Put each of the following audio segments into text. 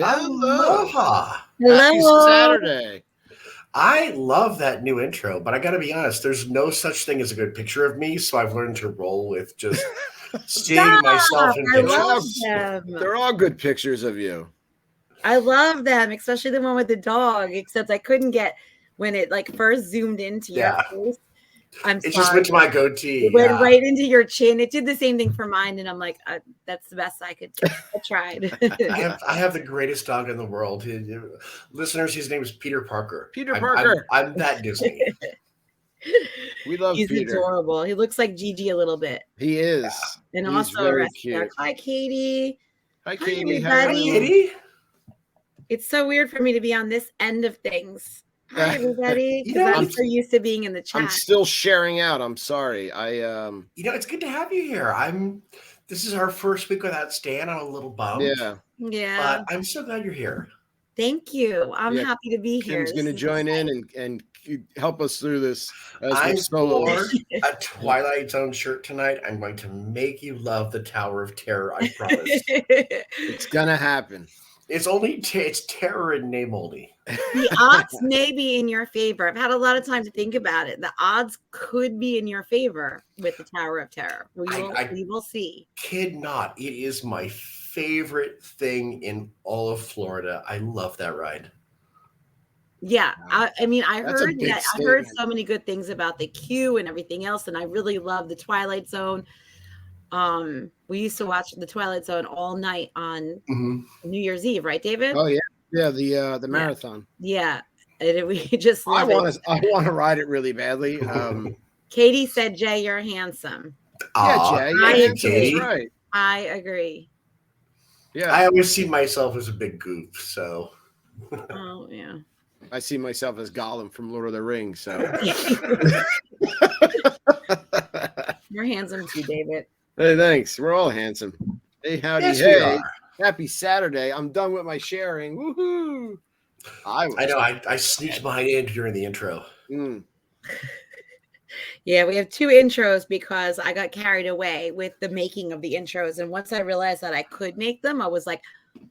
Aloha. Happy Saturday. I love that new intro, but I got to be honest, there's no such thing as a good picture of me, so I've learned to roll with just seeing myself in pictures. They're all good pictures of you. I love them, especially the one with the dog, except I couldn't get when it like first zoomed into your face. It just went to my goatee. It went right into your chin. It did the same thing for mine, and I'm like, that's the best I could do. I tried. I have the greatest dog in the world. Listeners, his name is Peter Parker. Peter Parker. I'm that Disney. We love He's Peter. adorable. He looks like Gigi a little bit. He is. Yeah. And he's also very cute. Hi, Katie. Hi, Katie. Hi, Katie. It's so weird for me to be on this end of things. Hi, everybody. I'm so used to being in the chat. I'm still sharing out. I'm sorry. It's good to have you here. This is our first week without Stan. I'm a little bummed. Yeah. But I'm so glad you're here. Thank you. I'm happy to be here. Kim's going to join in and help us through this. I wore a Twilight Zone shirt tonight. I'm going to make you love the Tower of Terror. I promise. It's going to happen. It's terror in name only. The odds may be in your favor. I've had a lot of time to think about it. The odds could be in your favor with the Tower of Terror. We will see. Kid not. It is my favorite thing in all of Florida. I love that ride. Yeah. I heard so many good things about the queue and everything else. And I really love the Twilight Zone. We used to watch the Twilight Zone all night on New Year's Eve, right, David? Oh yeah, the marathon. Yeah, and we just. I want to ride it really badly. Katie said, "Jay, you're handsome." Yeah, Jay. Katie. Right. I agree. Yeah, I always see myself as a big goof. So. Oh yeah. I see myself as Gollum from Lord of the Rings. So. You're handsome too, David. Hey, thanks. We're all handsome. Hey, howdy. Yes, hey. Happy Saturday. I'm done with my sharing. Woohoo. I know. I sneaked mine in during the intro. Yeah, we have two intros because I got carried away with the making of the intros. And once I realized that I could make them, I was like,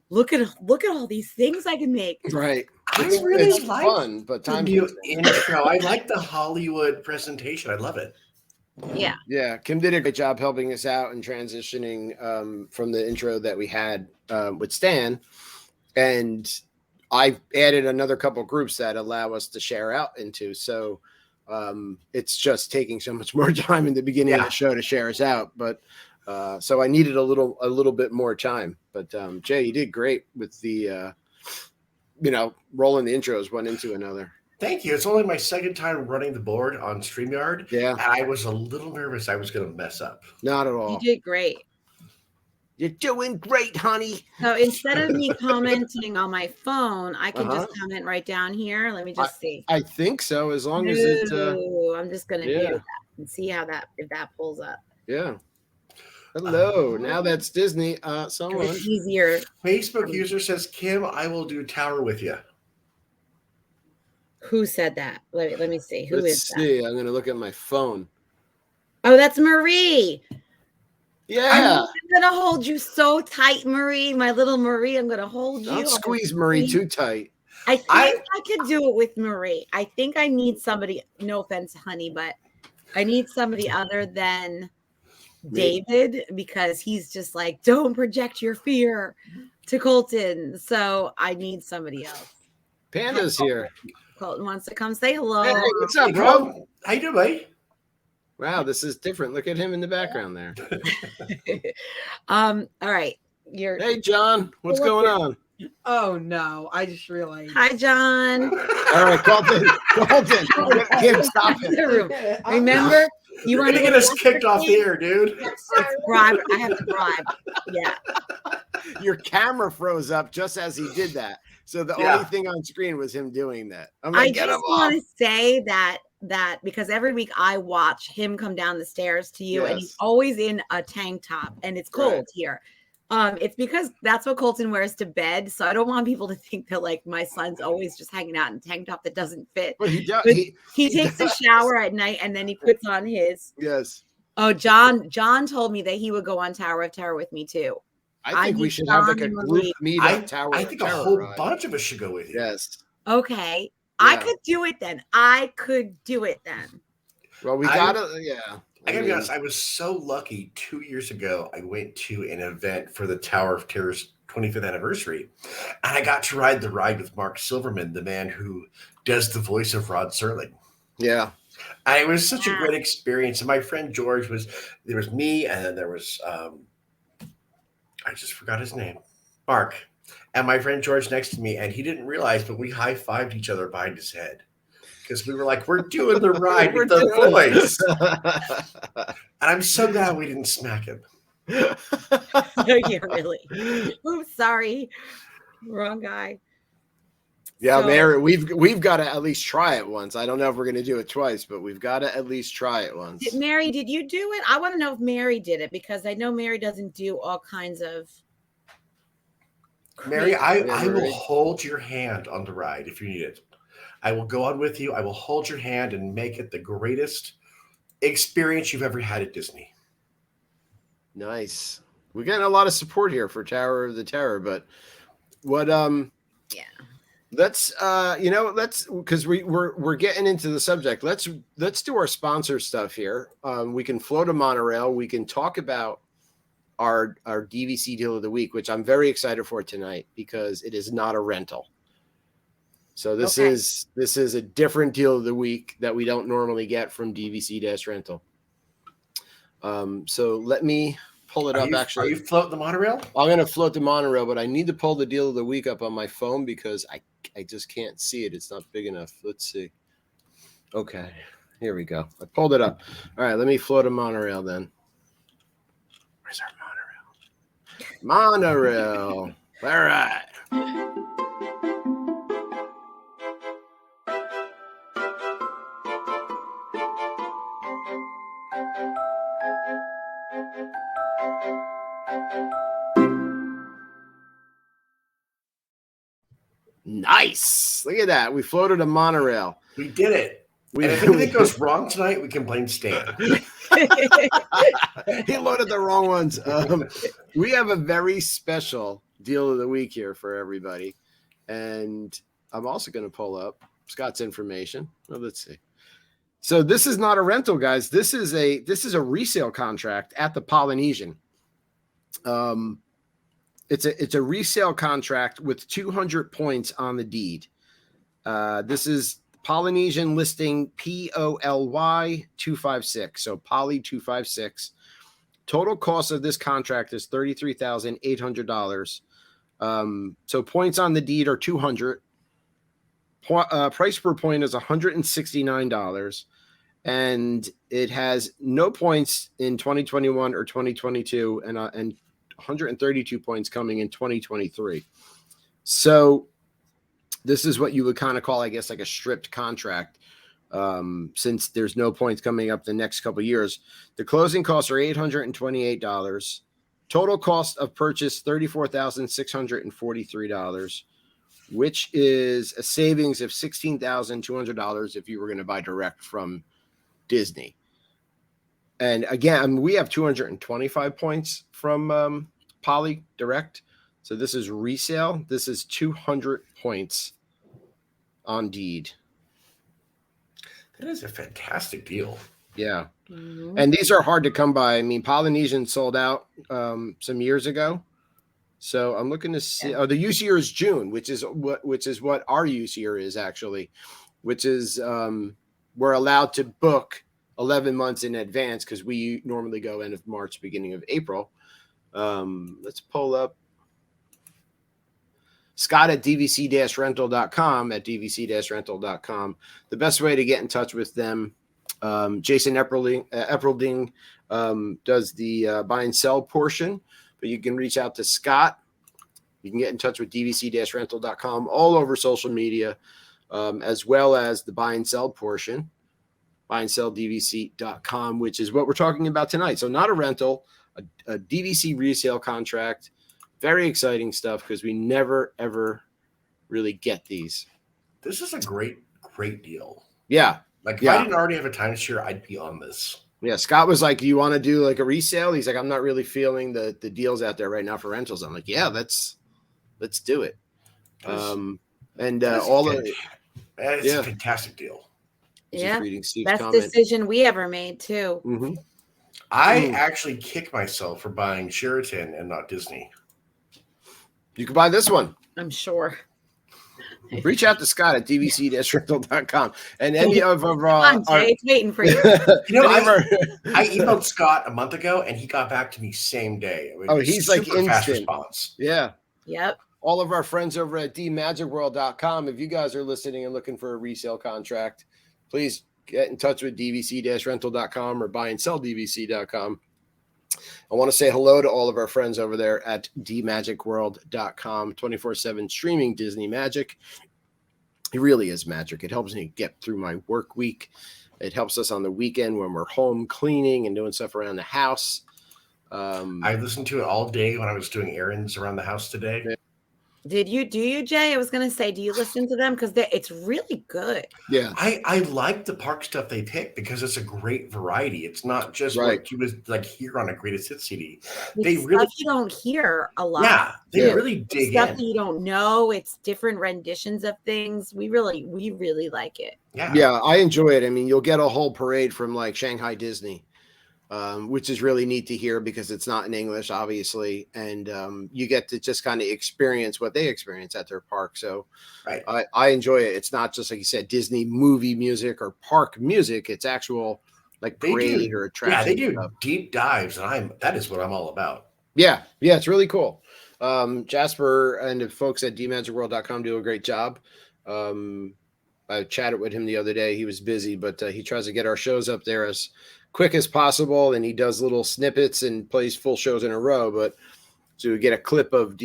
look at all these things I can make. Right. It's like fun, but the new intro. I like the Hollywood presentation. I love it. Yeah. Kim did a great job helping us out and transitioning from the intro that we had with Stan, and I added another couple groups that allow us to share out into. So it's just taking so much more time in the beginning of the show to share us out, but so I needed a little bit more time. But Jay, you did great with the rolling the intros one into another. Thank you. It's only my second time running the board on StreamYard. Yeah. And I was a little nervous I was going to mess up. Not at all. You did great. You're doing great, honey. So instead of me commenting on my phone, I can just comment right down here. Let me just see. I think so, as long as it's... I'm just going to do that and see if that pulls up. Yeah. Hello. Now that's Disney. Someone. It's easier. Facebook user says, Kim, I will do Tower with you. Who said that? Let me see. Who is that? Let's see. I'm going to look at my phone. Oh, that's Marie. Yeah. I'm gonna hold you so tight, Marie. My little Marie. I'm gonna hold you. Don't squeeze Marie too tight. I think I could do it with Marie. I think I need somebody. No offense, honey, but I need somebody other than David, because he's just like, don't project your fear to Colton. So I need somebody else. Panda's here. Colton wants to come say hello. Hey, what's up, bro? How you doing, buddy? Wow, this is different. Look at him in the background there. All right. Hey, John. What's going on? Oh no, I just realized. Hi, John. All right, Colton. Can't stop him. Remember, you want to get us kicked off the air, dude. Bribe. I have to bribe. Yeah. Your camera froze up just as he did that. So the only thing on screen was him doing that. I'm like, I just want to say that because every week I watch him come down the stairs to you, and he's always in a tank top, and it's cold here. It's because that's what Colton wears to bed. So I don't want people to think that like my son's always just hanging out in a tank top that doesn't fit. But he does. He takes a shower at night and then he puts on his. Yes. Oh, John told me that he would go on Tower of Terror with me too. I think we should have like a group meetup. Tower. I think a whole bunch of us should go with you. Yes. Okay. Yeah. I could do it then. Well, we gotta. I gotta be honest, I was so lucky 2 years ago. I went to an event for the Tower of Terror's 25th anniversary, and I got to ride the ride with Mark Silverman, the man who does the voice of Rod Serling. Yeah. And it was such a great experience. And my friend George there was me, and then there was, I just forgot his name, Mark. And my friend George next to me, and he didn't realize, but we high-fived each other behind his head. Because we were like, we're doing the ride with the voice. And I'm so glad we didn't smack him. Yeah, really. Oops, sorry. Wrong guy. Yeah, so, Mary, we've got to at least try it once. I don't know if we're going to do it twice, but we've got to at least try it once. Mary, did you do it? I want to know if Mary did it, because I know Mary doesn't do all kinds of. Mary, I will hold your hand on the ride if you need it. I will go on with you. I will hold your hand and make it the greatest experience you've ever had at Disney. Nice. We're getting a lot of support here for Tower of the Terror, but what let's because we're getting into the subject. Let's do our sponsor stuff here. We can float a monorail. We can talk about our DVC deal of the week, which I'm very excited for tonight because it is not a rental. So this is a different deal of the week that we don't normally get from DVC-rental. So let me pull it up. Actually, are you floating the monorail? I'm going to float the monorail, but I need to pull the deal of the week up on my phone because I just can't see it. It's not big enough. Let's see. Okay, here we go. I pulled it up. All right, let me float a monorail then. Where's our monorail? Monorail. All right. Nice. Look at that. We floated a monorail. We did it. And if anything goes wrong tonight, we can blame Stan. He loaded the wrong ones. We have a very special deal of the week here for everybody. And I'm also going to pull up Scott's information. Well, let's see. So this is not a rental, guys. This is a resale contract at the Polynesian. It's a resale contract with 200 points on the deed. This is Polynesian listing POLY 256. So Poly 256. Total cost of this contract is $33,800. So points on the deed are 200. Price per point is $169. And it has no points in 2021 or 2022 and 132 points coming in 2023. So this is what you would kind of call, I guess, like a stripped contract, since there's no points coming up the next couple of years. The closing costs are $828. Total cost of purchase $34,643, which is a savings of $16,200 if you were going to buy direct from Disney. And again, we have 225 points from Poly Direct. So this is resale. This is 200 points on Deed. That is a fantastic deal. Yeah. And these are hard to come by. I mean, Polynesian sold out some years ago. So I'm looking to see. Yeah. Oh, the use year is June, which is what our use year is actually, which is we're allowed to book 11 months in advance because we normally go end of March, beginning of April. Let's pull up Scott at dvc-rental.com at dvc-rental.com. The best way to get in touch with them, Jason Eppelding does the buy and sell portion, but you can reach out to Scott. You can get in touch with dvc-rental.com all over social media, as well as the buy and sell portion, buyandselldvc.com, which is what we're talking about tonight. So not a rental, a DVC resale contract. Very exciting stuff because we never, ever really get these. This is a great deal. Yeah. Like if I didn't already have a timeshare, I'd be on this. Yeah. Scott was like, do you want to do like a resale? He's like, I'm not really feeling the deals out there right now for rentals. I'm like, yeah, let's do it. It's a fantastic deal. Yeah. Best decision we ever made too. Mm-hmm. I actually kick myself for buying Sheraton and not Disney. You can buy this one. I'm sure. Reach out to Scott at dvc-rental.com and any of our Jay's waiting for you. I emailed Scott a month ago and he got back to me same day. He's like instant fast response. Yeah. Yep. All of our friends over at dmagicworld.com. If you guys are listening and looking for a resale contract, please get in touch with dvc-rental.com or buyandselldvc.com. I want to say hello to all of our friends over there at dmagicworld.com, 24/7 streaming Disney magic. It really is magic. It helps me get through my work week. It helps us on the weekend when we're home cleaning and doing stuff around the house. I listened to it all day when I was doing errands around the house today. Do you, Jay? I was going to say, do you listen to them? Because it's really good. Yeah. I like the park stuff they pick because it's a great variety. It's not just what you was like here on a greatest hit CD. They really you don't hear a lot. Yeah, they really dig stuff in. That you don't know. It's different renditions of things. We really like it. Yeah, I enjoy it. I mean, you'll get a whole parade from like Shanghai Disney. Which is really neat to hear because it's not in English, obviously. And you get to just kind of experience what they experience at their park. So I enjoy it. It's not just, like you said, Disney movie music or park music. It's actual like parade or attraction. Yeah, they do deep dives. And that is what I'm all about. Yeah, it's really cool. Jasper and the folks at dmagicworld.com do a great job. I chatted with him the other day. He was busy, but he tries to get our shows up there as quick as possible, and he does little snippets and plays full shows in a row. But so we get a clip of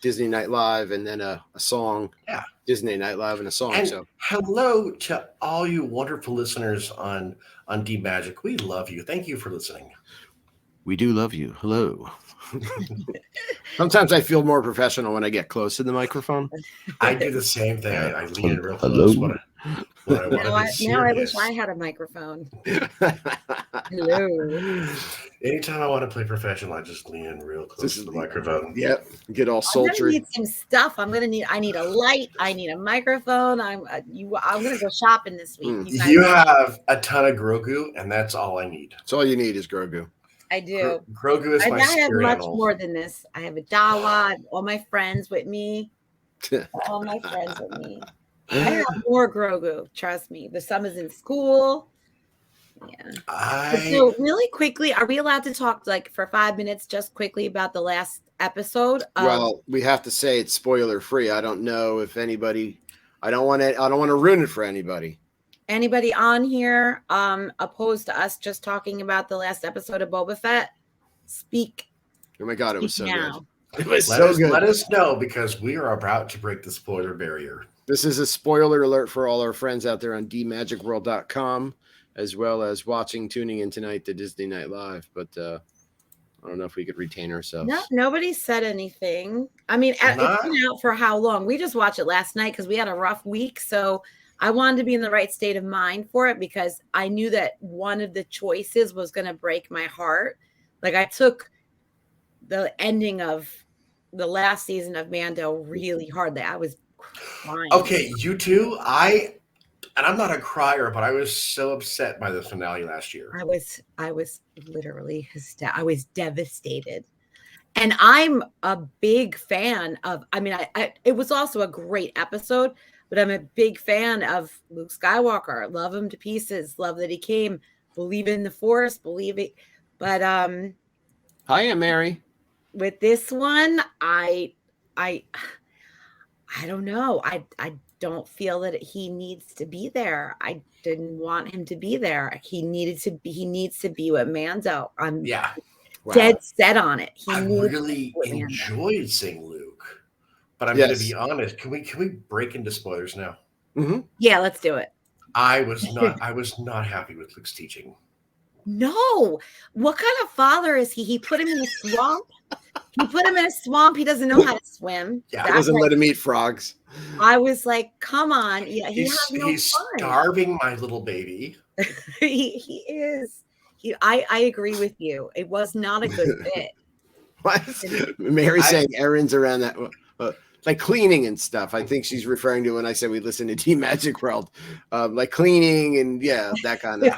Disney Night Live and then a song. Yeah, Disney Night Live and a song. And so hello to all you wonderful listeners on D Magic. We love you. Thank you for listening. We do love you. Hello. Sometimes I feel more professional when I get close to the microphone. I do the same thing. I lean in real close. Now I wish I had a microphone. Hello. Anytime I want to play professional, I just lean in real close to the microphone. Yep. Get all sultry. I'm gonna need some stuff. I need a light. I need a microphone. I'm gonna go shopping this week. You have a ton of Grogu, and that's all I need. That's all you need is Grogu. I do. Grogu is my spirit animal. I have much animal. more than this. I have a Dawa. I have all my friends with me. All my friends with me. I have more Grogu. Trust me. The summer's in school. Yeah. So really quickly, are we allowed to talk like for 5 minutes, just quickly about the last episode? Well, we have to say it's spoiler free. I don't know if anybody. I don't want to ruin it for anybody. Anybody on here opposed to us just talking about the last episode of Boba Fett? Speak. Oh my God, it was so now. good. It was good. Let us know because we are about to break the spoiler barrier. This is a spoiler alert for all our friends out there on dmagicworld.com, as well as tuning in tonight to Disney Night Live. But I don't know if we could retain ourselves. No, nobody said anything. I mean, it's been out for how long? We just watched it last night because we had a rough week. So I wanted to be in the right state of mind for it because I knew that one of the choices was going to break my heart. Like I took the ending of the last season of Mando really hard. Like I was crying. Okay, you too. And I'm not a crier, but I was so upset by the finale last year. I was literally hysterical. I was devastated. And I'm a big fan of, I mean, it was also a great episode, but I'm a big fan of Luke Skywalker. Love him to pieces. Love that he came. Believe in the Force. Believe it. But hiya, Mary. With this one, I don't know. I don't feel that he needs to be there. I didn't want him to be there. He needs to be with Mando. I'm dead set on it. I really enjoyed seeing Luke, but I'm going to be honest. Can we break into spoilers now? Mm-hmm. Yeah, let's do it. I was not happy with Luke's teaching. No, what kind of father is he? He put him in a swamp. He doesn't know how to swim. Yeah, he doesn't let him eat frogs. I was like, come on. Yeah, he's starving my little baby. he is. I agree with you. It was not a good fit. What? Mary saying errands around that, like cleaning and stuff. I think she's referring to when I said we listen to Team Magic World, like cleaning and that kind of.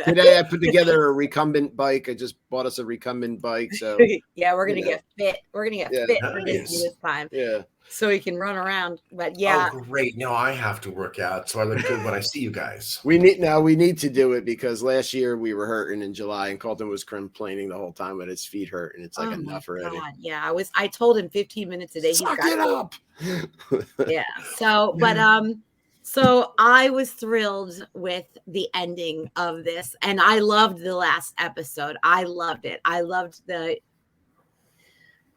Today I put together a recumbent bike. I just bought us a recumbent bike. So yeah, we're gonna get fit. We're gonna get fit for this time. Yeah. So he can run around. But yeah. Oh, great. Now I have to work out so I look good when I see you guys. We need to do it because last year we were hurting in July and Colton was complaining the whole time that his feet hurt and it's like enough already. God. Yeah, I told him 15 minutes a day. Suck it up. Yeah. So, but so I was thrilled with the ending of this and I loved the last episode. I loved it. I loved the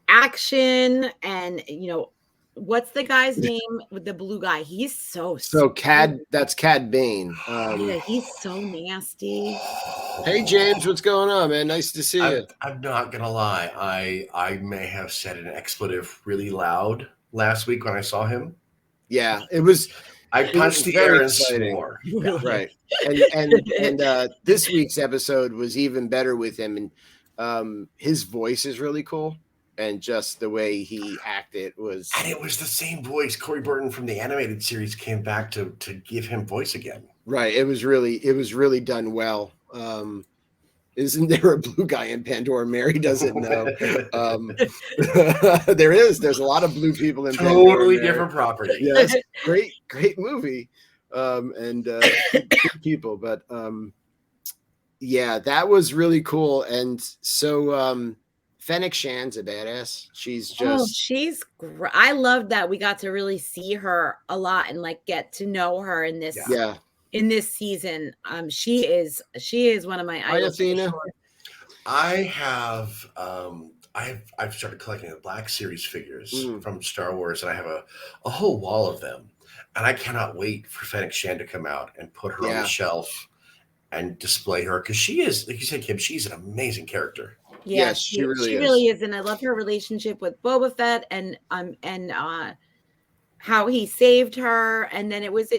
action and what's the guy's name with the blue guy? He's so Cad. That's Cad Bane. Yeah, he's so nasty. Hey James, what's going on, man? Nice to see you. I'm not gonna lie. I may have said an expletive really loud last week when I saw him. Yeah, it was. I punched the air and swore. Yeah, right. And this week's episode was even better with him, and his voice is really cool. And just the way he acted was, and it was the same voice. Corey Burton from the animated series came back to give him voice again. Right. It was really done well. Isn't there a blue guy in Pandora? Mary doesn't know. There's a lot of blue people in Pandora. Totally different property. Yes, great movie, and good people. But yeah, that was really cool. And so. Fennec Shan's a badass. She's great. I love that we got to really see her a lot and like get to know her in this in this season. She is one of my idols. I've started collecting the Black Series figures from Star Wars, and I have a whole wall of them. And I cannot wait for Fennec Shan to come out and put her on the shelf and display her because she is, like you said, Kim, she's an amazing character. Yes, she really is, and I love her relationship with Boba Fett, and how he saved her. And then it was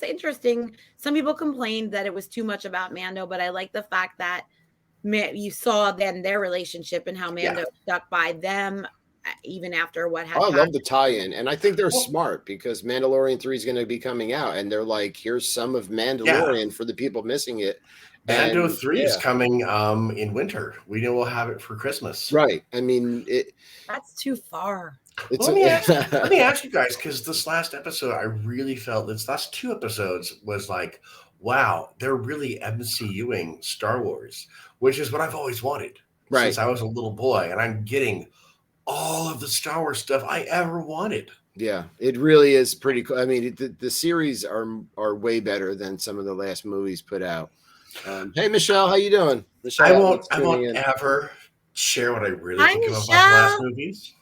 interesting. Some people complained that it was too much about Mando, but I like the fact that you saw then their relationship and how Mando stuck by them even after what happened. I love the tie-in, and I think they're smart because Mandalorian 3 is going to be coming out, and they're like, here's some of Mandalorian for the people missing it. Mando 3 is coming in winter. We know we'll have it for Christmas. Right. I mean, that's too far. Let me ask you guys, because this last episode, I really felt this last 2 episodes was like, wow, they're really MCUing Star Wars, which is what I've always wanted since I was a little boy. And I'm getting all of the Star Wars stuff I ever wanted. Yeah, it really is pretty cool. I mean, the series are way better than some of the last movies put out. Hey Michelle, how you doing? Michelle, I won't ever share what I really think about the last movies.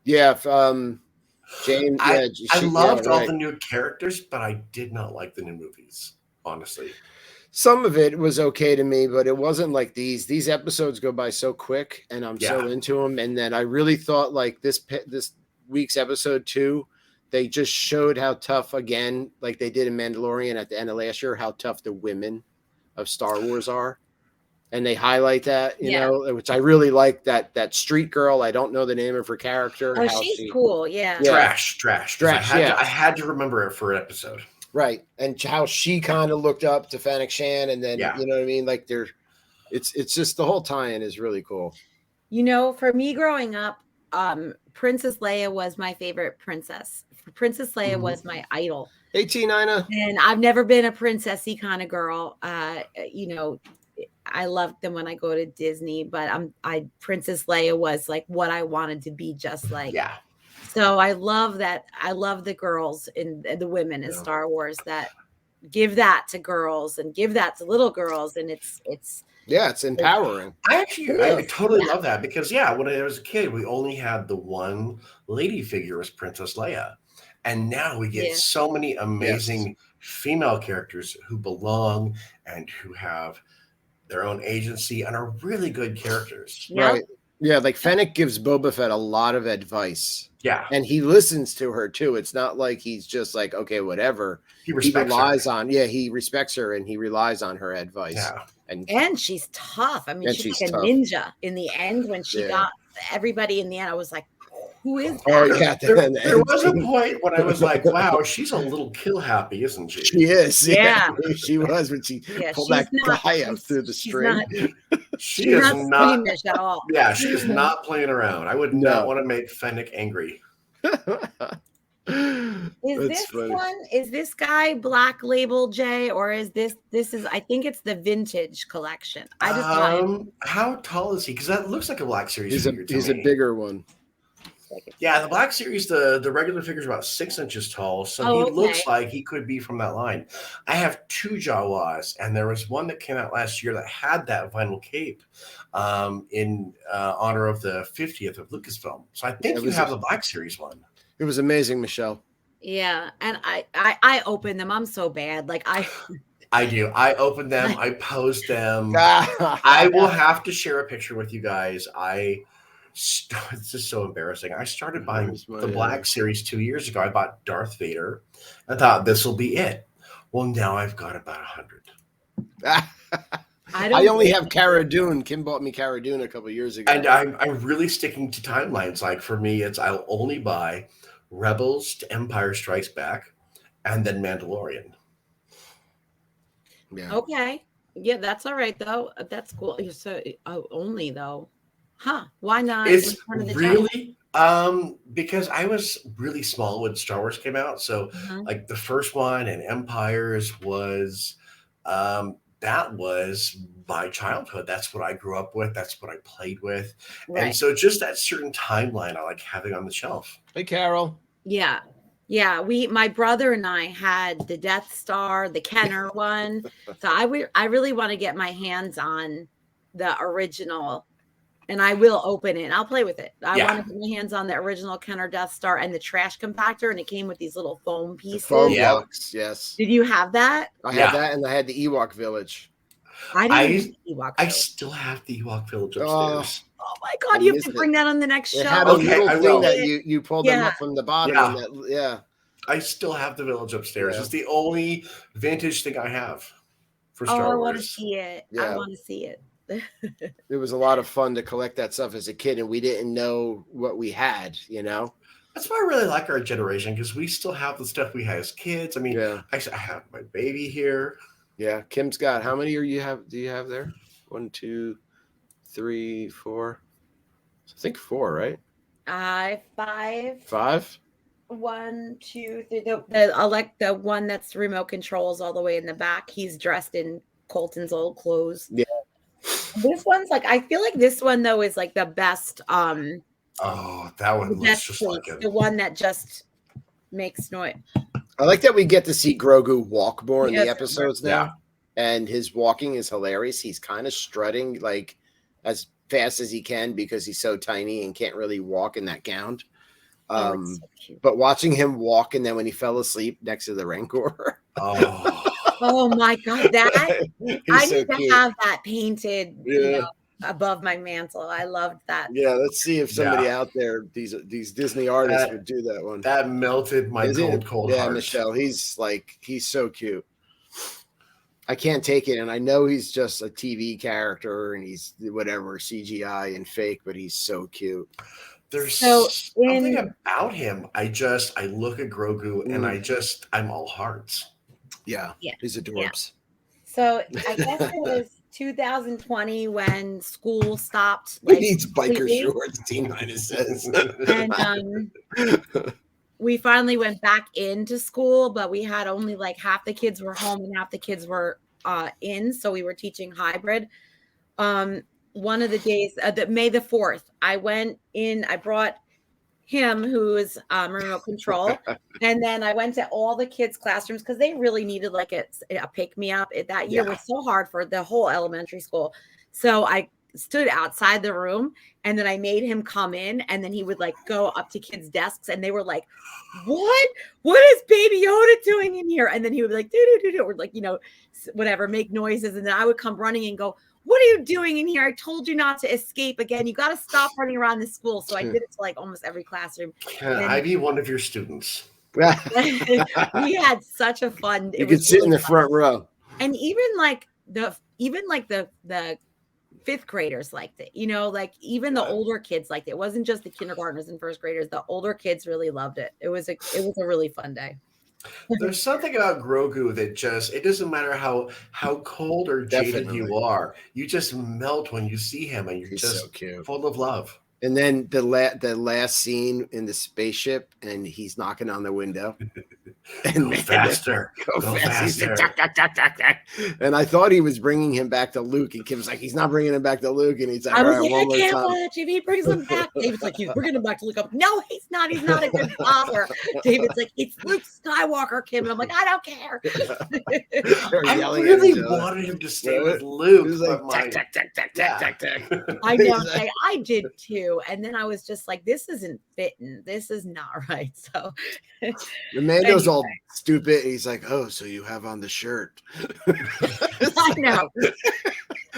Yeah, James. I loved all the new characters, but I did not like the new movies, honestly. Some of it was okay to me, but it wasn't like these. These episodes go by so quick, and I'm so into them. And then I really thought like this week's episode 2, they just showed how tough, again, like they did in Mandalorian at the end of last year, how tough the women of Star Wars are. And they highlight that, you know, which I really like. That street girl, I don't know the name of her character. Oh, she's cool. Yeah. Trash. I had to remember it for an episode. Right. And how she kind of looked up to Fennec Shan, and then, you know what I mean? Like it's just the whole tie-in is really cool. You know, for me growing up, Princess Leia was my favorite princess. Princess Leia was my idol. 18, Ina. And I've never been a princessy kind of girl. You know, I love them when I go to Disney, but Princess Leia was like what I wanted to be, just like. Yeah. So I love that. I love the girls and the women in Star Wars that give that to girls and give that to little girls, and it's empowering. I totally love that because when I was a kid, we only had the one lady figure as Princess Leia, and now we get so many amazing female characters who belong and who have their own agency and are really good characters. Right. Yeah, like Fennec gives Boba Fett a lot of advice. Yeah. And he listens to her too. It's not like he's just like, okay, whatever. He relies on, he respects her and he relies on her advice. Yeah. And she's tough. I mean, she's like a ninja in the end when she got everybody in the end. I was like, who is that? There was a point when I was like, wow, she's a little kill happy, isn't she? She is. Yeah. She was when she pulled that guy up through the string. She is not squeamish at all. Yeah, she is not playing around. I would not want to make Fennec angry. Is this guy Black Label J, or is this I think it's the vintage collection. I just how tall is he? Because that looks like a Black Series figure to me. He's a bigger one. Yeah, the Black Series, the regular figure is about 6 inches tall, so he looks like he could be from that line. I have 2 Jawas, and there was one that came out last year that had that vinyl cape in honor of the 50th of Lucasfilm. So I think you have the Black Series one. It was amazing, Michelle. Yeah, and I opened them. I'm so bad. Like I do. I opened them. I posed them. I will have to share a picture with you guys. It's just so embarrassing. I started buying the Black Series 2 years ago. I bought Darth Vader. I thought this will be it. Well, now I've got about 100. I only have Cara Dune. Kim bought me Cara Dune a couple years ago. And I'm really sticking to timelines. Like for me, I'll only buy Rebels to Empire Strikes Back and then Mandalorian. Yeah. Okay. Yeah, that's all right though. That's cool. So only though. Huh? Why not? It's really because I was really small when Star Wars came out. So like the first one and Empires was that was my childhood. That's what I grew up with. That's what I played with. Right. And so just that certain timeline I like having on the shelf. Hey, Carol. Yeah. Yeah. My brother and I had the Death Star, the Kenner one. So I really want to get my hands on the original. And I will open it. I'll play with it. I want to get my hands on the original Kenner Death Star and the trash compactor. And it came with these little foam pieces. Foam blocks, yes. Did you have that? I had that, and I had the Ewok Village. I still have the Ewok Village upstairs. Oh my God! You have to bring that on the next show. Had a little thing that you pulled them up from the bottom. Yeah. I still have the village upstairs. Yeah. It's the only vintage thing I have for Star Wars. I want to see it. Yeah. I want to see it. It was a lot of fun to collect that stuff as a kid, and we didn't know what we had, you know. That's why I really like our generation, because we still have the stuff we had as kids. I mean, I have my baby here. Yeah, Kim's got how many do you have there? 1, 2, 3, 4. I think 4, right? 5. 5. 1, 2, 3. The one that's remote controls all the way in the back. He's dressed in Colton's old clothes. Yeah. This one's like, I feel like this one though is like the best. Oh, that one looks just like it. The one that just makes noise. I like that we get to see Grogu walk more in the episodes now, and his walking is hilarious. He's kind of strutting like as fast as he can because he's so tiny and can't really walk in that gown. So but watching him walk, and then when he fell asleep next to the Rancor. Oh. Oh my God, that I need to have that painted. Yeah. above my mantle. I loved that. Yeah, let's see if somebody out there, these Disney artists would do that one. That melted my cold yeah, heart. Michelle, he's so cute. I can't take it, and I know he's just a TV character and he's whatever CGI and fake, but he's so cute. There's something about him. I look at Grogu and I'm all hearts. Yeah, he's adorbs. Yeah. So I guess it was 2020 when school stopped. He needs biker shorts, T-minus says. And we finally went back into school, but we had only like half the kids were home and half the kids were in. So we were teaching hybrid. One of the days, May the 4th, I went in, I brought him, who is remote control. And then I went to all the kids' classrooms because they really needed like a pick-me-up. That year was so hard for the whole elementary school. So I stood outside the room and then I made him come in, and then he would like go up to kids' desks and they were like, what is Baby Yoda doing in here? And then he would be like, do, or like, whatever, make noises. And then I would come running and go, what are you doing in here? I told you not to escape again. You got to stop running around the school. So I did it to like almost every classroom. Can I be one of your students? We had such a fun. You could sit in the front row. And even the 5th graders liked it. Like even the older kids liked it. It wasn't just the kindergartners and first graders. The older kids really loved it. It was a really fun day. There's something about Grogu that it doesn't matter how cold or jaded you are, you just melt when you see him, and you're just so cute. Full of love. And then the last scene in the spaceship, and he's knocking on the window. And go faster. Go faster. Like, and I thought he was bringing him back to Luke, and Kim's like, he's not bringing him back to Luke. And he's like, I was like, I can't watch if he brings him back. David's like, he's bringing him back to Luke. I'm like, no, he's not. He's not a good father. David's like, it's Luke Skywalker, Kim. And I'm like, I don't care. I really wanted him to stay with Luke. Like, tack. I know. I did too. And then I was just like, this isn't fitting. This is not right. So the Mando's all stupid. He's like, oh, so you have on the shirt. I know.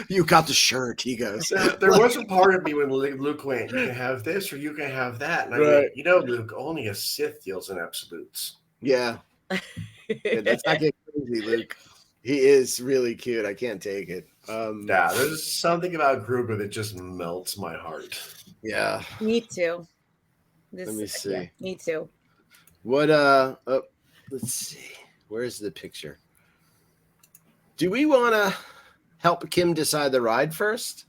You got the shirt, he goes. There was a part of me when Luke went, you can have this or you can have that. And I went, Luke, only a Sith deals in absolutes. Yeah. That's not getting crazy, Luke. He is really cute. I can't take it. There's something about Grogu that just melts my heart. Yeah. Me too. Let me see. Yeah, me too. What let's see. Where's the picture? Do we want to help Kim decide the ride first?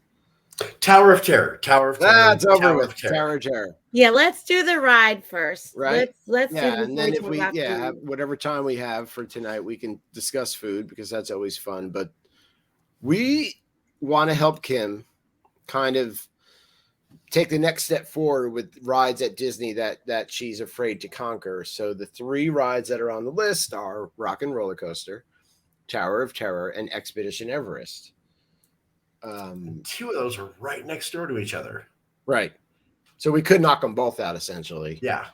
Tower of Terror. It's over with. Tower of Terror. Yeah, let's do the ride first. Right. Let's do and then if we whatever time we have for tonight, we can discuss food because that's always fun. But we want to help Kim kind of take the next step forward with rides at Disney that she's afraid to conquer. So the 3 rides that are on the list are Rock and Roller Coaster, Tower of Terror, and Expedition Everest. 2 of those are right next door to each other. Right. So we could knock them both out, essentially. Yeah.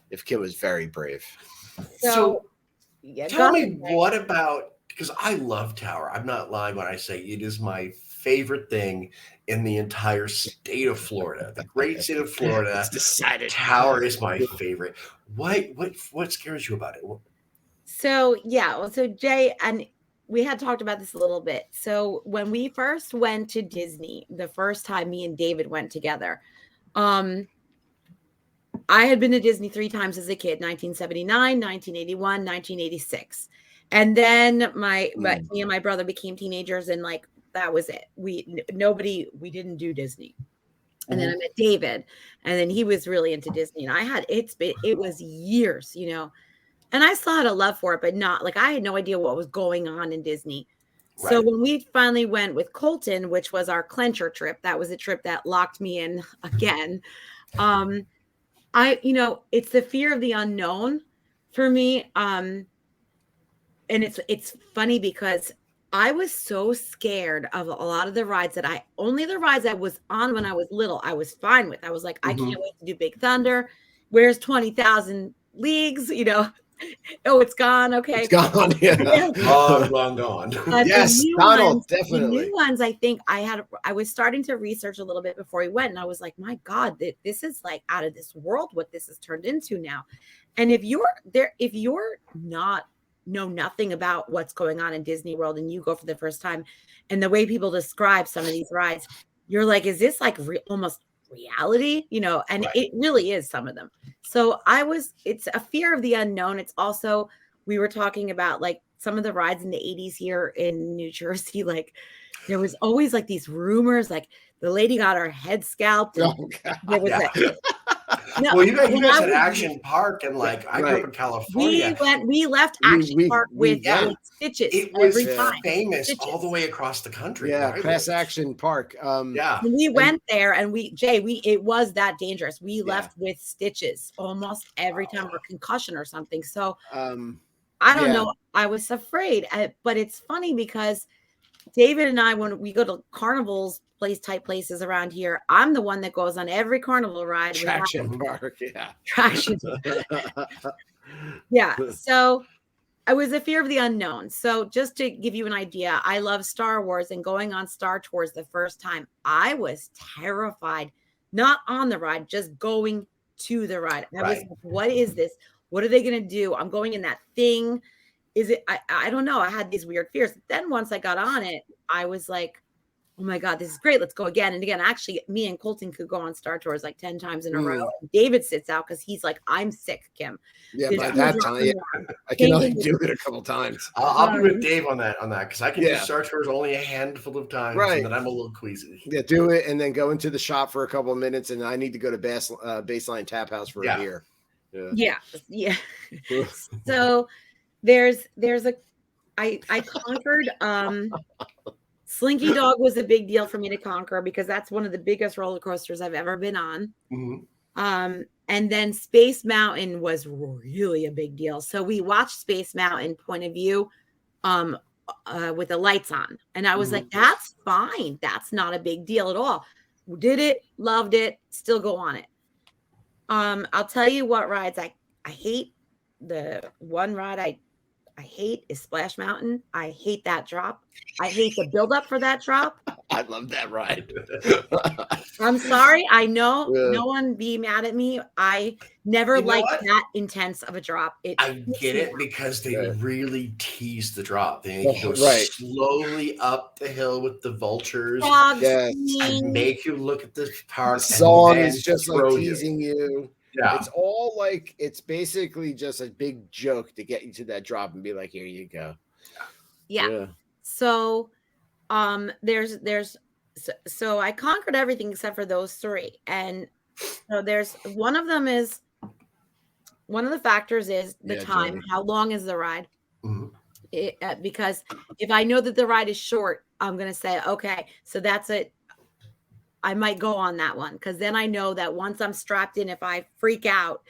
If Kim was very brave. So tell me what about, because I love Tower. I'm not lying when I say it is my favorite thing in the entire state of Florida. The great state of Florida. It's decided. Tower is my favorite. What scares you about it? So Jay, and we had talked about this a little bit. So when we first went to Disney, the first time me and David went together, I had been to Disney 3 times as a kid, 1979, 1981, 1986. And then me and my brother became teenagers, and like that was it. We didn't do Disney. And then I met David, and then he was really into Disney, and it was years, and I still had a love for it, but not like I had no idea what was going on in Disney. Right. So when we finally went with Colton, which was our clencher trip, that was a trip that locked me in again. It's the fear of the unknown for me. And it's funny because I was so scared of a lot of the rides only the rides I was on when I was little, I was fine with. I was like, I can't wait to do Big Thunder. Where's 20,000 Leagues? Oh, it's gone. Okay. It's gone. Yeah. Long gone. Yes, Donald, definitely. The new ones, I think I was starting to research a little bit before we went, and I was like, my God, this is like out of this world what this has turned into now. And if you're know nothing about what's going on in Disney World and you go for the first time, and the way people describe some of these rides, you're like, is this like almost reality? And Right. it really is, some of them. So it's a fear of the unknown. It's also, we were talking about like some of the rides in the 80s here in New Jersey, like there was always like these rumors, like the lady got her head scalped. And there was No, well, you guys had Action Park, and like I grew up in California. We left Action Park with Stitches. It was famous all the way across the country. Yeah, past Action Park. Yeah, we went there, and it was that dangerous. We left with Stitches almost every time, or concussion or something. So I don't know. I was afraid, but it's funny because David and I, when we go to carnivals, type places around here, I'm the one that goes on every carnival ride. Traction Park, yeah. So I was a fear of the unknown. So just to give you an idea, I love Star Wars, and going on Star Tours the first time, I was terrified, not on the ride, just going to the ride. I was like, what is this? What are they going to do? I'm going in that thing. Is it, I don't know. I had these weird fears. Then once I got on it, I was like, oh my God, this is great. Let's go again and again. Actually, me and Colton could go on Star Tours like 10 times in a row. David sits out because he's like, I'm sick, Kim. Yeah, by that time, I can only do it a couple times. I'll be with Dave on that because I can do Star Tours only a handful of times, and then I'm a little queasy. Yeah, do it and then go into the shop for a couple of minutes, and I need to go to Baseline Tap House for a beer. Yeah. So I conquered Slinky Dog was a big deal for me to conquer because that's one of the biggest roller coasters I've ever been on. Mm-hmm. And then Space Mountain was really a big deal. So we watched Space Mountain point of view with the lights on. And I was like, that's fine. That's not a big deal at all. Did it, loved it, still go on it. I'll tell you what rides I hate. The one ride I hate is Splash Mountain. I hate that drop. I hate the build up for that drop. I love that ride. I'm sorry. I know no one be mad at me. I never liked that intense of a drop. I get it because they really tease the drop. They make you go slowly up the hill with the vultures and make you look at the park. The song is just like teasing you. Yeah, it's all like, it's basically just a big joke to get you to that drop and be like, here you go. Yeah. So so I conquered everything except for those three. And so one of the factors is the time. Johnny. How long is the ride? Mm-hmm. Because if I know that the ride is short, I'm going to say, okay, so that's it. I might go on that one because then I know that once I'm strapped in, if I freak out,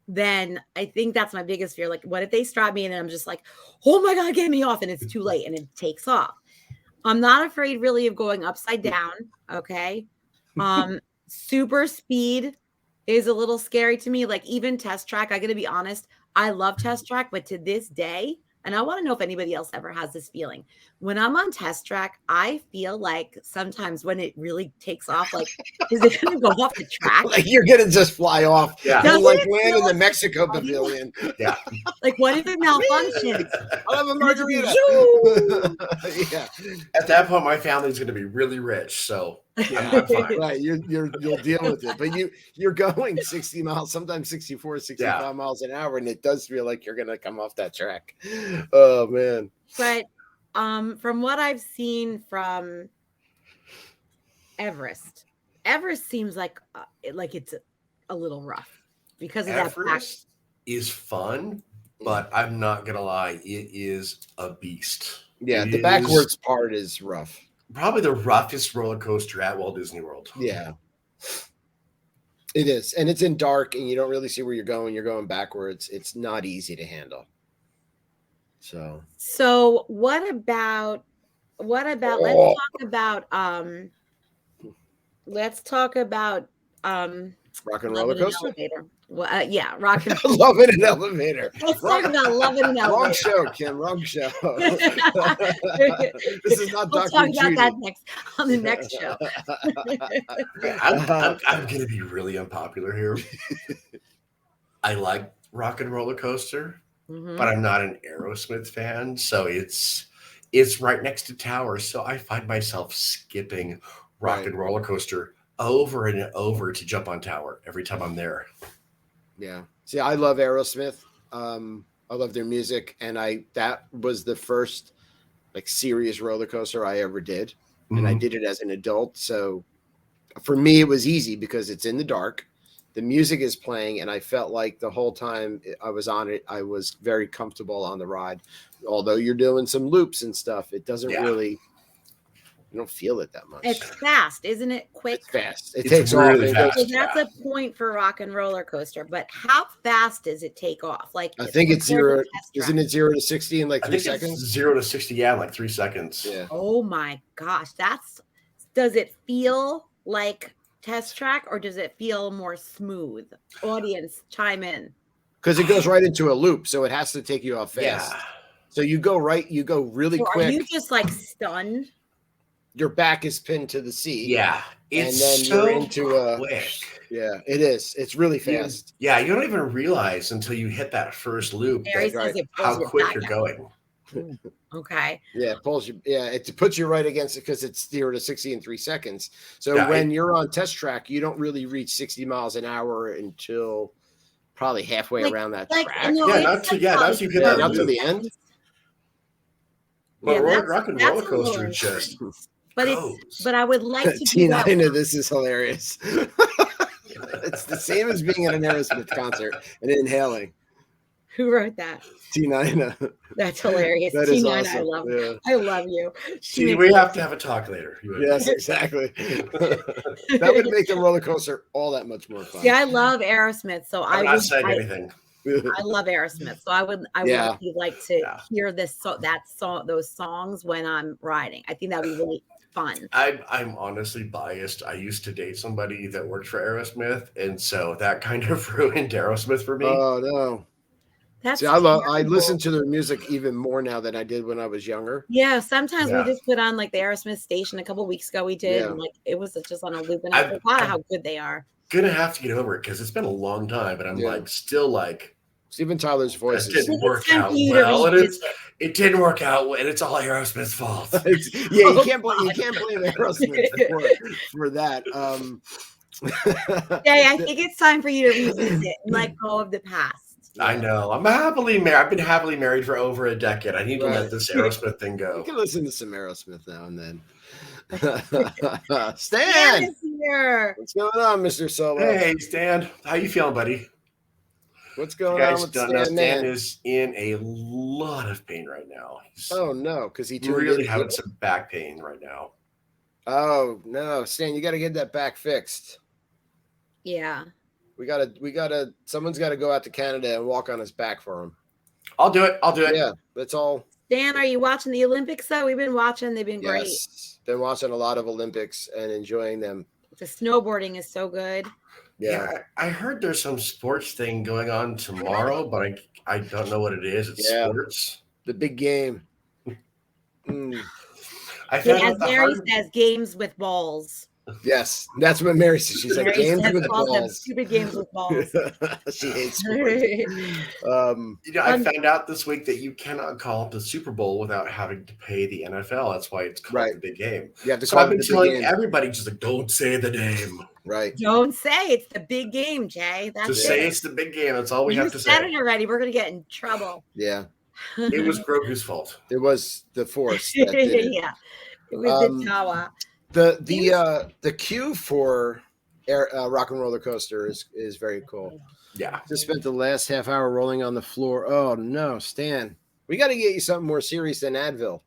then I think that's my biggest fear. Like, what if they strap me in and I'm just like, oh my God, get me off, and it's too late and it takes off. I'm not afraid really of going upside down. Okay. Super speed is a little scary to me. Like even Test Track, I got to be honest, I love Test Track, but to this day, and I want to know if anybody else ever has this feeling. When I'm on Test Track, I feel like sometimes when it really takes off, like, is it going to go off the track? Like you're going to just fly off. Yeah. Like land in the Mexico pavilion. Yeah. Like, what if it malfunctions? I'll have a margarita. Yeah. At that point, my family's going to be really rich. So I'm fine. Right. You'll deal with it. But you're going 60 miles, sometimes 64, 65 miles an hour. And it does feel like you're going to come off that track. Oh, man. But from what I've seen from Everest seems like it's a little rough because of Everest is fun, but I'm not gonna lie, it is a beast. Yeah, the backwards part is rough. Probably the roughest roller coaster at Walt Disney World. Yeah, it is, and it's in dark, and you don't really see where you're going. You're going backwards. It's not easy to handle. So what about let's talk about Rock and Love Roller in an Coaster. elevator. Well, yeah, rock and Love in an elevator. Let's talk about love in an Wrong elevator. show, Kim. Wrong show. This is not We'll Dr. talk about Judy. that next on the next show. I'm going to be really unpopular here. I like Rock and Roller Coaster, but I'm not an Aerosmith fan, so it's right next to Tower, so I find myself skipping Rock and Roller Coaster over and over to jump on Tower every time I'm there. Yeah. See, I love Aerosmith. I love their music, and that was the first like serious roller coaster I ever did, and I did it as an adult. So for me, it was easy because it's in the dark, the music is playing, and I felt like the whole time I was on it, I was very comfortable on the ride. Although you're doing some loops and stuff, it doesn't really. You don't feel it that much. It's fast, isn't it? Quick. It's fast. It It's takes really off. fast. So that's a point for Rock and Roller Coaster. But how fast does it take off? Like I think it's compared to 0. test Isn't track? it 0 to 60 in like I 3 think seconds? it's 0 to 60, in like 3 seconds. Yeah. Oh my gosh, does it feel like test track or does it feel more smooth? Audience, chime in. Because it goes right into a loop, so it has to take you off fast. Yeah. So you go really So quick. are you just like stunned? Your back is pinned to the seat. Yeah. It's then so you're into quick. Yeah, it is. It's really fast. Yeah, you don't even realize until you hit that first loop Mary that, says it pulls how your quick back you're out. going. Okay. Yeah, it pulls you. Yeah, it puts you right against it because it's 0 to 60 in 3 seconds. So Yeah, when you're on test track, you don't really reach 60 miles an hour until probably halfway around that track. No, Yeah, it's not to- like yeah, probably not to hit that 30 loop. Not to the end. But Yeah, Rock and that's Roller a Coaster little just But goes. but I would like to do that. Tina, this is hilarious. It's the same as being at an Aerosmith concert and inhaling. Who wrote that? Tina. That's hilarious. That is Tina, awesome. I love you. See, we have to have a talk later. Yes, exactly. That would make the roller coaster all that much more fun. See, I love Aerosmith, so I'm not saying anything. I love Aerosmith, so I would really like to hear those songs when I'm riding. I think that'd be really fun. I'm honestly biased. I used to date somebody that worked for Aerosmith, and so that kind of ruined Aerosmith for me. Oh no. See, I listen to their music even more now than I did when I was younger. Yeah, sometimes we just put on like the Aerosmith station a couple of weeks ago. We did, and like it was just on a loop, and I forgot how good they are. Gonna have to get over it because it's been a long time, but I'm still like Steven Tyler's voice didn't work out well, and it didn't work out, and it's all Aerosmith's fault. You can't blame Aerosmith for that. Yeah, I think it's time for you to revisit and let go of the past. I know. I'm happily married. I've been happily married for over a decade. I need to let this Aerosmith thing go. You can listen to some Aerosmith now and then. Stan, what's going on, Mr. Solo? Hey, Stan, how you feeling, buddy? What's going on with Stan? Stan is in a lot of pain right now. Oh no, because he really having some back pain right now. Oh no, Stan, you got to get that back fixed. Yeah. We gotta. Someone's got to go out to Canada and walk on his back for him. I'll do it. Yeah, that's all. Dan, are you watching the Olympics though? We've been watching. They've been great. Been watching a lot of Olympics and enjoying them. The snowboarding is so good. Yeah, I heard there's some sports thing going on tomorrow, but I don't know what it is. It's sports. The big game. I found as Mary says, games with balls. Yes, that's what Mary says. She's like games with balls. Stupid games with balls. She hates sports. I found out this week that you cannot call it the Super Bowl without having to pay the NFL. That's why it's called the big game. You have to so I've been telling everybody, just like, don't say the name. Right. Don't say it's the big game, Jay. That's just say it's the big game. That's all we have to say. You said it already. We're gonna get in trouble. Yeah. It was Grogu's fault. It was the Force. That did it. Yeah. It was the Tawa. The queue for Rock and Roller Coaster is very cool. Yeah. Just spent the last half hour rolling on the floor. Oh no, Stan, we got to get you something more serious than Advil.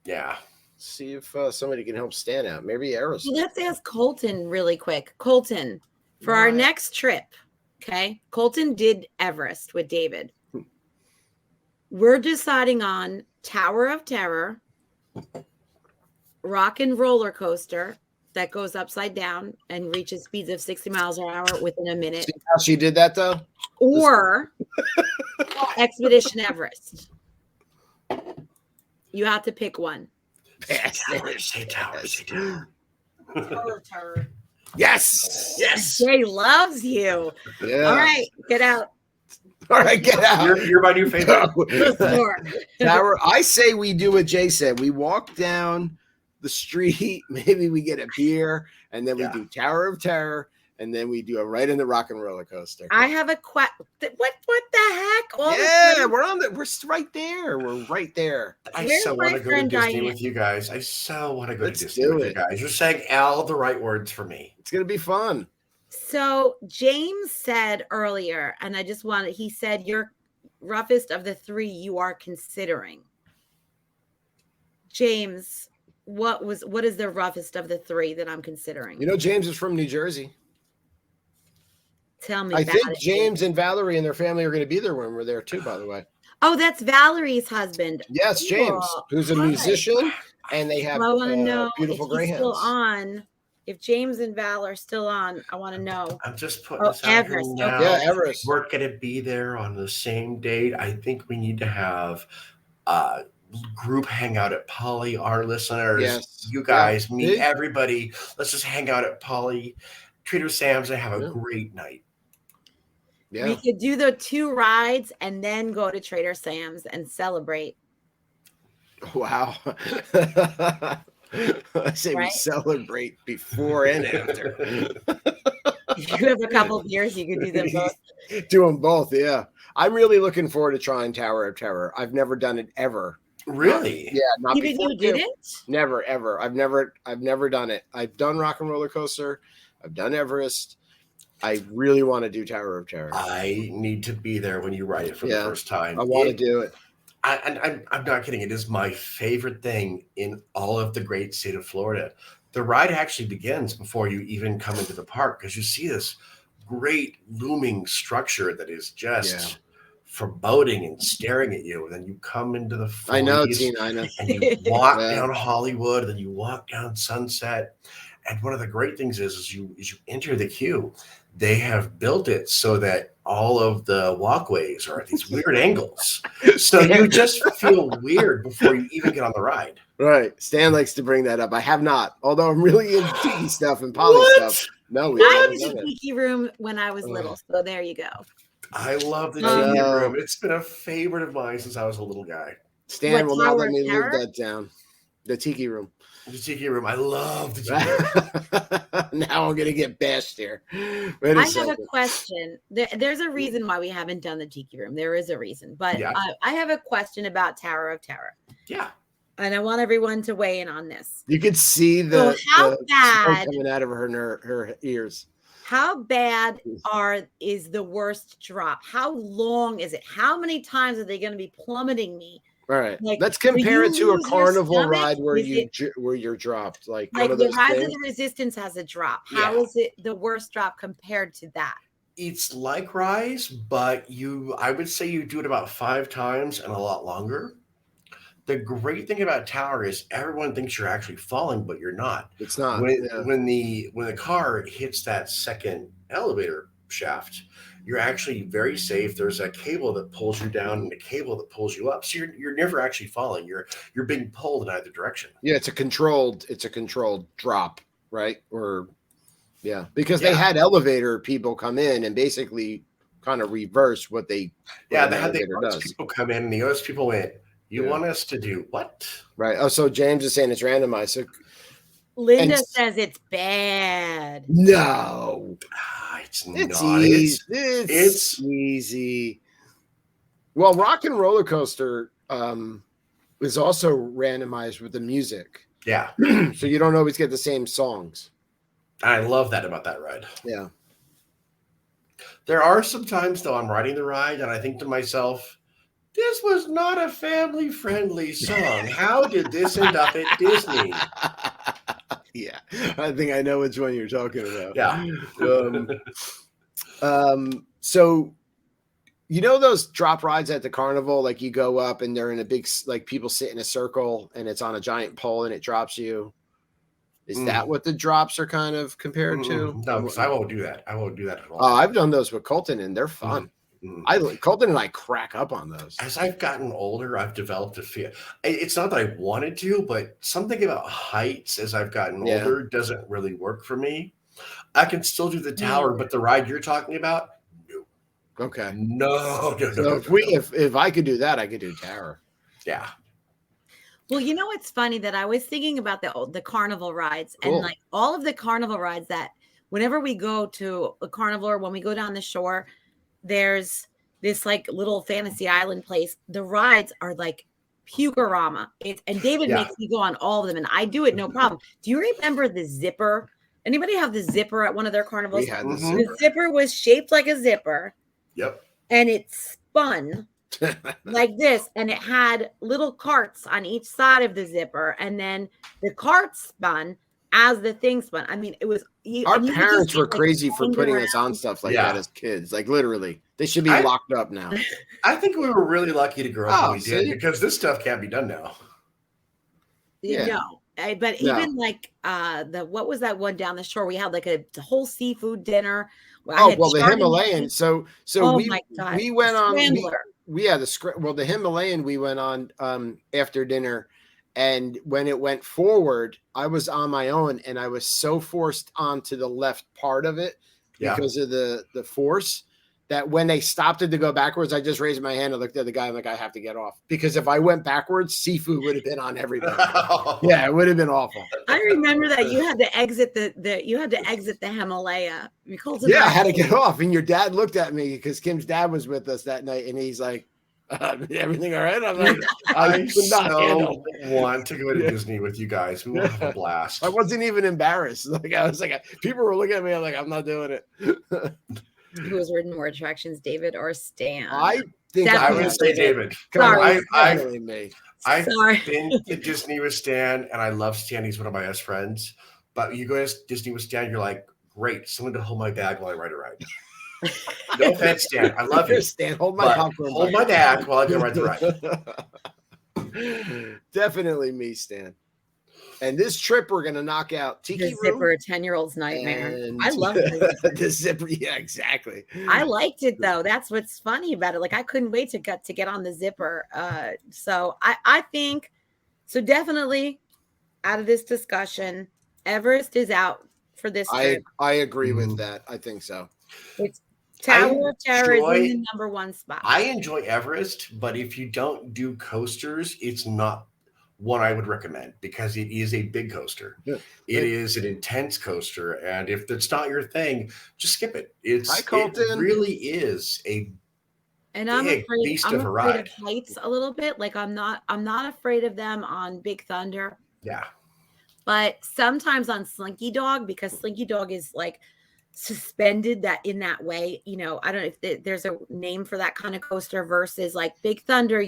Yeah. See if somebody can help Stan out. Maybe Aerosmith. Let's ask Colton really quick. Colton, for our next trip, okay? Colton did Everest with David. We're deciding on Tower of Terror, Rock and Roller Coaster, that goes upside down and reaches speeds of 60 miles an hour within a minute. See how she did that though? Or Expedition Everest. You have to pick one. Say tower. Terror. Yes. Yes. Jay loves you. Yeah. All right, get out. All right, get out. You're my new favorite. Tower. I say we do what Jay said. We walk down the street. Maybe we get a beer, and then we do Tower of Terror, and then we do a right in the Rock and Roller Coaster. I have a question. What the heck? We're right there. We're right there. I Where's so want my to go to friend Disney Diane? with you guys. I so want to go Let's to Disney do with it. you guys. You're saying all the right words for me. It's gonna be fun. So James said earlier, and he said you're roughest of the three you are considering. James, what is the roughest of the three that I'm considering? You know, James is from New Jersey. Tell me. I about think it. James and Valerie and their family are going to be there when we're there too, by the way. Oh, that's Valerie's husband. Yes, James, who's a musician, and they have I want to know beautiful if he's still greyhounds. on. If James and Val are still on, I want to know. I'm just putting this out here Everest. now. Yeah, Everest. We're going to be there on the same date. I think we need to have a group hangout at Polly. Our listeners, you guys, meet everybody. Let's just hang out at Polly, Trader Sam's, and have a great night. Yeah. We could do the 2 rides and then go to Trader Sam's and celebrate. Wow. I say we celebrate before and after. If you have a couple of beers, you could do them both. Do them both, yeah. I'm really looking forward to trying Tower of Terror. I've never done it ever. Really? Yeah, not before. You didn't? Never, ever. I've never done it. I've done Rock and Roller Coaster. I've done Everest. I really want to do Tower of Terror. I need to be there when you ride it for the first time. I want to do it. I'm not kidding. It is my favorite thing in all of the great state of Florida. The ride actually begins before you even come into the park because you see this great looming structure that is just foreboding and staring at you. And then you come into the 40s, I know, Tina, I know. And you walk down Hollywood, and then you walk down Sunset. And one of the great things is you enter the queue, they have built it so that all of the walkways are at these weird angles. So you just feel weird before you even get on the ride. Right. Stan likes to bring that up. I have not, although I'm really into tiki stuff and poly stuff. No, we I haven't was done in it. the tiki room when I was little, so there you go. I love the tiki room. It's been a favorite of mine since I was a little guy. Stan will not let me live that down. The tiki room. The tiki room. I love the tiki room. Now I'm going to get bashed here. I have a question. There's a reason why we haven't done the tiki room. There is a reason. But I have a question about Tower of Terror. Yeah. And I want everyone to weigh in on this. You could see the how bad coming out of her ears. How bad is the worst drop? How long is it? How many times are they going to be plummeting me? All right. Like, let's compare it to a carnival ride where you're dropped. Like the Rise of the Resistance has a drop. How is it the worst drop compared to that? It's like Rise, but I would say you do it about 5 times and a lot longer. The great thing about Tower is everyone thinks you're actually falling, but you're not. It's not. When the car hits that second elevator shaft, you're actually very safe. There's a cable that pulls you down and a cable that pulls you up. So you're never actually falling. You're being pulled in either direction. Yeah, it's a controlled drop, right? Because they had elevator people come in and basically kind of reverse what they they had the OS people come in and the OS people went, you want us to do what? Right. Oh, so James is saying it's randomized. So Linda says it's bad. No. It's not. It's easy. Well, Rock and Roller Coaster is also randomized with the music. Yeah. So you don't always get the same songs. I love that about that ride. Yeah. There are some times, though, I'm riding the ride and I think to myself, this was not a family-friendly song. How did this end up at Disney? Yeah, I think I know which one you're talking about. Yeah. So, you know those drop rides at the carnival, like you go up and they're in a big, like people sit in a circle and it's on a giant pole and it drops you. Is that what the drops are kind of compared to? No, because I won't do that. I won't do that at all. Oh, I've done those with Colton, and they're fun. Colton and I crack up on those. As I've gotten older, I've developed a fear. It's not that I wanted to, but something about heights as I've gotten older doesn't really work for me. I can still do the tower, but the ride you're talking about, no. Okay. No. So if I could do that, I could do tower. Yeah. Well, you know what's funny that I was thinking about the carnival rides and like all of the carnival rides that whenever we go to a carnival or when we go down the shore, there's this like little fantasy island place. The rides are like Pugorama. And David makes me go on all of them, and I do it no problem. Do you remember the zipper? Anybody have the zipper at one of their carnivals? We had the zipper. The zipper was shaped like a zipper. Yep. And it spun like this, and it had little carts on each side of the zipper, and then the carts spun as the thing spun. I mean, it was our parents were crazy for putting us on stuff like that as kids. Like literally, they should be locked up now. I think we were really lucky to grow up when we did, because this stuff can't be done now. No. But even like what was that one down the shore? We had like a whole seafood dinner. The Himalayan. So we went on. The Himalayan we went on after dinner, and when it went forward, I was on my own, and I was so forced onto the left part of it because of the force, that when they stopped it to go backwards, I just raised my hand and looked at the guy. I'm like, I have to get off, because if I went backwards, seafood would have been on everybody. Yeah, it would have been awful. I remember that you had to exit the Himalaya. I had to get off, and your dad looked at me because Kim's dad was with us that night, and he's like, everything all right? I'm like, I so want to go to Disney with you guys. We will have a blast. I wasn't even embarrassed. Like I was like, people were looking at me. I'm like, I'm not doing it. Who has ridden more attractions, David or Stan? I think I would say David. Sorry. I've been to Disney with Stan, and I love Stan. He's one of my best friends. But you go to Disney with Stan, you're like, great, someone to hold my bag while I ride a ride. No offense, Stan. I love you. Stan, hold my popcorn. Hold my bag while I go ride the ride. Definitely me, Stan. And this trip, we're going to knock out Tiki the zipper, 10-year-old's nightmare. I love the zipper. Yeah, exactly. I liked it, though. That's what's funny about it. Like, I couldn't wait to get on the zipper. So I think, so definitely out of this discussion, Everest is out for this trip. I agree with that. I think so. It's Tower of Terror is in the number one spot. I enjoy Everest, but if you don't do coasters, it's not one I would recommend, because it is a big coaster. Yeah. It is an intense coaster, and if it's not your thing, just skip it. It really is a big beast of a ride. I'm afraid of heights a little bit. Like I'm not afraid of them on Big Thunder. Yeah. But sometimes on Slinky Dog, because Slinky Dog is like suspended in that way, I don't know if there's a name for that kind of coaster versus like Big Thunder.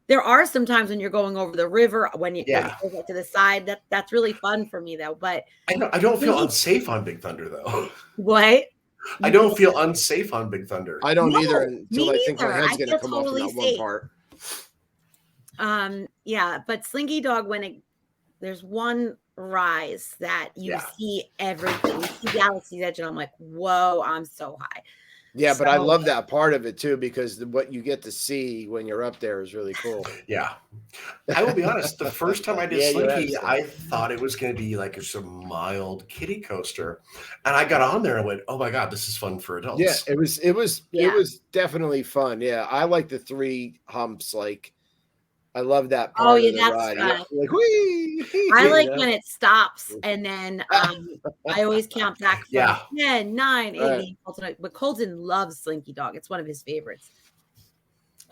There are some times when you're going over the river when you go to the side. That's really fun for me though. But I don't feel unsafe on Big Thunder though. What? I don't feel unsafe on Big Thunder. I don't either until I think my head's gonna come off in that one part. Yeah, but Slinky Dog, there's one rise that you see everything. You see Galaxy's Edge, and I'm like, whoa, I'm so high. Yeah, but I love that part of it too, because what you get to see when you're up there is really cool. Yeah. I will be honest, the first time I did Slinky, I thought it was going to be like a mild kiddie coaster. And I got on there and went, oh my God, this is fun for adults. Yeah, it was definitely fun. Yeah, I like the 3 humps. Like, I love that part of the ride. Fun. Like, whee! I like when it stops, and then I always count back from 10, 9, 8. Right. But Colton loves Slinky Dog. It's one of his favorites.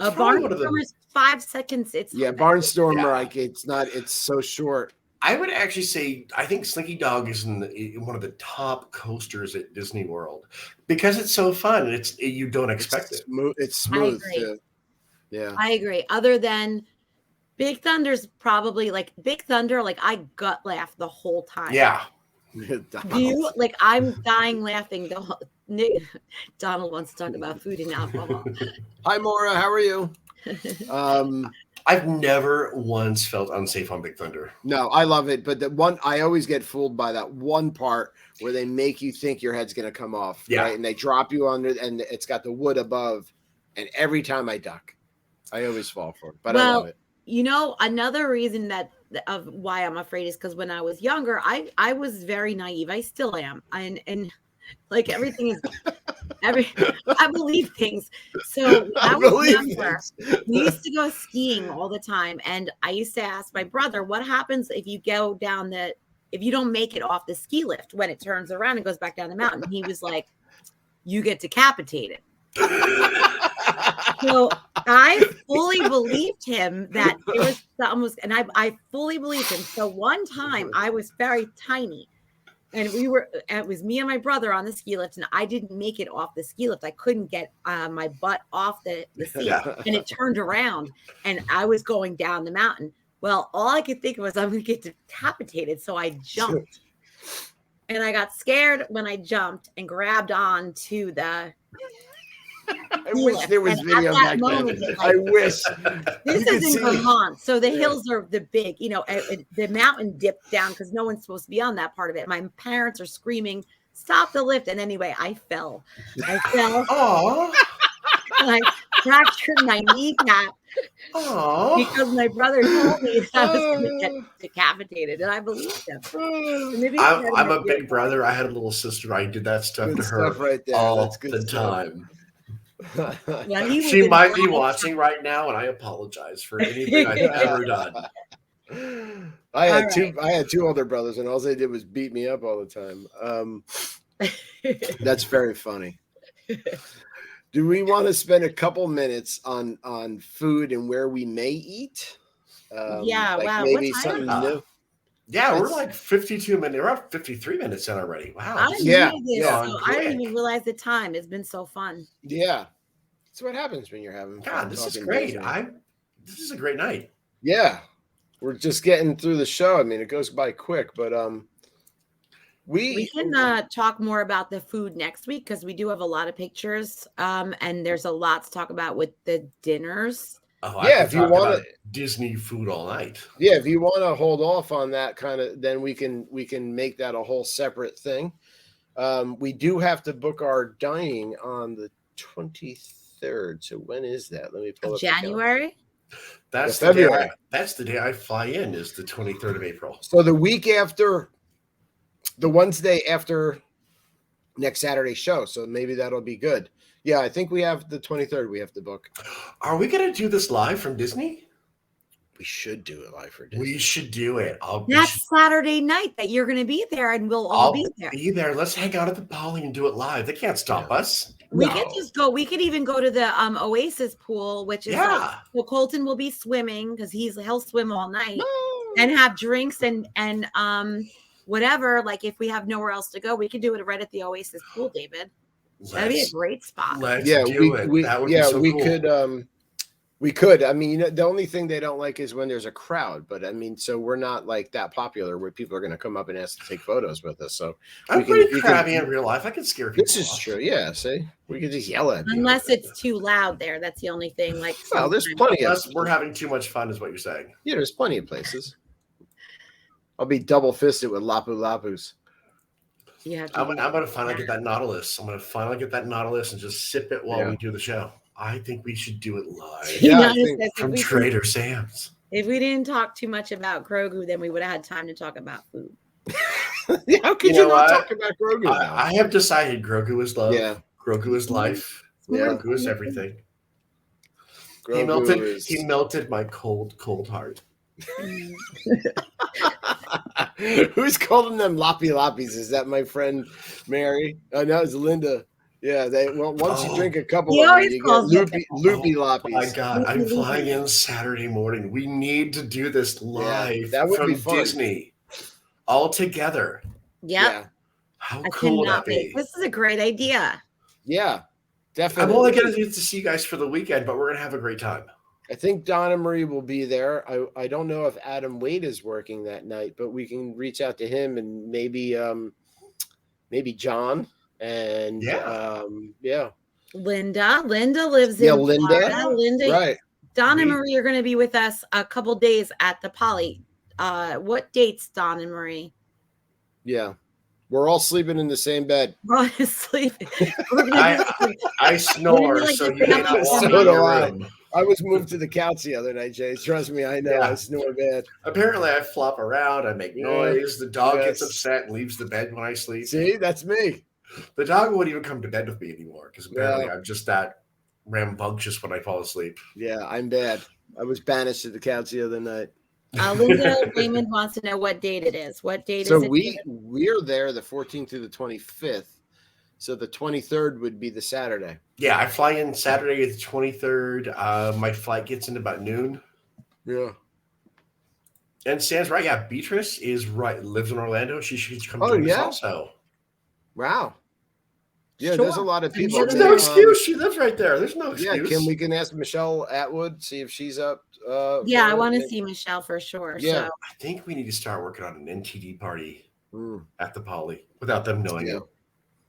Barnstormer's 5 seconds. Barnstormer, like it's so short. I would actually say I think Slinky Dog is in one of the top coasters at Disney World, because it's so fun and you don't expect it. It's smooth too. Yeah, I agree. Other than Big Thunder's probably like Big Thunder, like I gut laugh the whole time. Yeah. I'm dying laughing. Donald wants to talk about food and alcohol. Hi, Maura. How are you? I've never once felt unsafe on Big Thunder. No, I love it. But the one, I always get fooled by that one part where they make you think your head's going to come off. Yeah. Right. And they drop you under and it's got the wood above. And every time I duck, I always fall for it. But I love it. You know, another reason that of why I'm afraid is because when I was younger, I was very naive. I still am. And like everything is I believe things. So when I was younger, we used to go skiing all the time. And I used to ask my brother, what happens if you go down if you don't make it off the ski lift when it turns around and goes back down the mountain? He was like, you get decapitated. So I fully believed him that it was almost, and I fully believed him. So one time I was very tiny and it was me and my brother on the ski lift and I didn't make it off the ski lift. I couldn't get my butt off the seat and it turned around and I was going down the mountain. Well, all I could think of was I'm going to get decapitated. So I jumped and I got scared when I jumped and grabbed on to the I wish there was video back then. I wish. This is in Vermont, so the hills are the big, the mountain dipped down because no one's supposed to be on that part of it. My parents are screaming, "Stop the lift!" And anyway, I fell. Aww. And I fractured my kneecap because my brother told me that I was going to get decapitated, and I believed him. I'm a big brother. I had a little sister. I did that stuff to her right there. all the time. Yeah, she might be watching right now, and I apologize for anything I've ever done. I had two older brothers, and all they did was beat me up all the time. That's very funny. Do we want to spend a couple minutes on food and where we may eat? Wow. Maybe something new. Yeah, we're like 52 minutes. We're at 53 minutes in already. Wow. I didn't even realize the time. It's been so fun. Yeah. That's what happens when you're having fun. God, this is great. This is a great night. Yeah. We're just getting through the show. I mean, it goes by quick, but we can talk more about the food next week because we do have a lot of pictures. And there's a lot to talk about with the dinners. Oh, yeah, if you want Disney food all night. Yeah, if you want to hold off on that kind of, then we can make that a whole separate thing. We do have to book our dining on the 23rd. So when is that? Let me pull up January. That's February. That's the day I fly in. Is the 23rd of April. So the week after, the Wednesday after next Saturday show. So maybe that'll be good. Yeah, I think we have the 23rd we have to book. Are we going to do this live from Disney? We should do it live for Disney. We should do it. That's Saturday night that you're going to be there and we'll all be there. Let's hang out at the Poly and do it live. They can't stop us. We can just go. We could even go to the Oasis pool, which is so Colton will be swimming because he'll swim all night and have drinks and whatever. Like if we have nowhere else to go, we could do it right at the Oasis pool, David. That'd be a great spot. Let's do it. That would be so cool. We could. I mean, the only thing they don't like is when there's a crowd. But I mean, so we're not like that popular where people are going to come up and ask to take photos with us. So I'm pretty crabby in real life. I can scare people. This is true. Yeah. See, we could just yell at people. Unless it's too loud there. That's the only thing. Like, well, there's plenty of. We're having too much fun, is what you're saying. Yeah, there's plenty of places. I'll be double fisted with Lapu Lapus. I'm going to finally get that Nautilus. I'm going to finally get that Nautilus and just sip it while we do the show. I think we should do it live. Yeah, from Trader Sam's. If we didn't talk too much about Grogu, then we would have had time to talk about food. How could you not talk about Grogu? I have decided Grogu is love. Yeah. Grogu is life. Yeah. Grogu is everything. He melted my cold heart. Who's calling them Lappy Lappies? Is that my friend Mary? Oh, no, it's Linda. Yeah, once you drink a couple of them, you get loopy loppies. My God, I'm flying in Saturday morning. We need to do this live from Disney all together. Yeah. How cool would that be? This is a great idea. Yeah, definitely. I'm only going to get to see you guys for the weekend, but we're going to have a great time. I think Donna Marie will be there. I don't know if Adam Wade is working that night, but we can reach out to him and maybe John. And Linda lives in Linda, Florida. Linda, right? Don and Marie are going to be with us a couple days at the Poly. What dates, Don and Marie? Yeah. We're all sleeping in the same bed. We're all sleeping. I snore, like so the you may not So want me in do your I. room. I was moved to the couch the other night, Jay. Trust me, I know. Yeah. I snore bad. Apparently, I flop around. I make noise. The dog gets Yes. upset and leaves the bed when I sleep. See, that's me. The dog won't even come to bed with me anymore because apparently Yeah. I'm just that rambunctious when I fall asleep. Yeah, I'm bad. I was banished to the couch the other night. Linda Raymond wants to know what date it is. What date So is it? we're there the 14th through the 25th. So the 23rd would be the Saturday. Yeah, I fly in Saturday the 23rd. My flight gets in about noon. Yeah. And Stan's right. Yeah, Beatrice is right. Lives in Orlando. She should come Oh, join us yeah? also. Wow. Yeah, Sure. there's a lot of people. There's no excuse. She lives right there. There's no Yeah, excuse. we can ask Michelle Atwood, see if she's up. Yeah, I want to see Michelle for sure. Yeah. So. I think we need to start working on an NTD party Mm. at the Poly without them knowing Yeah. it.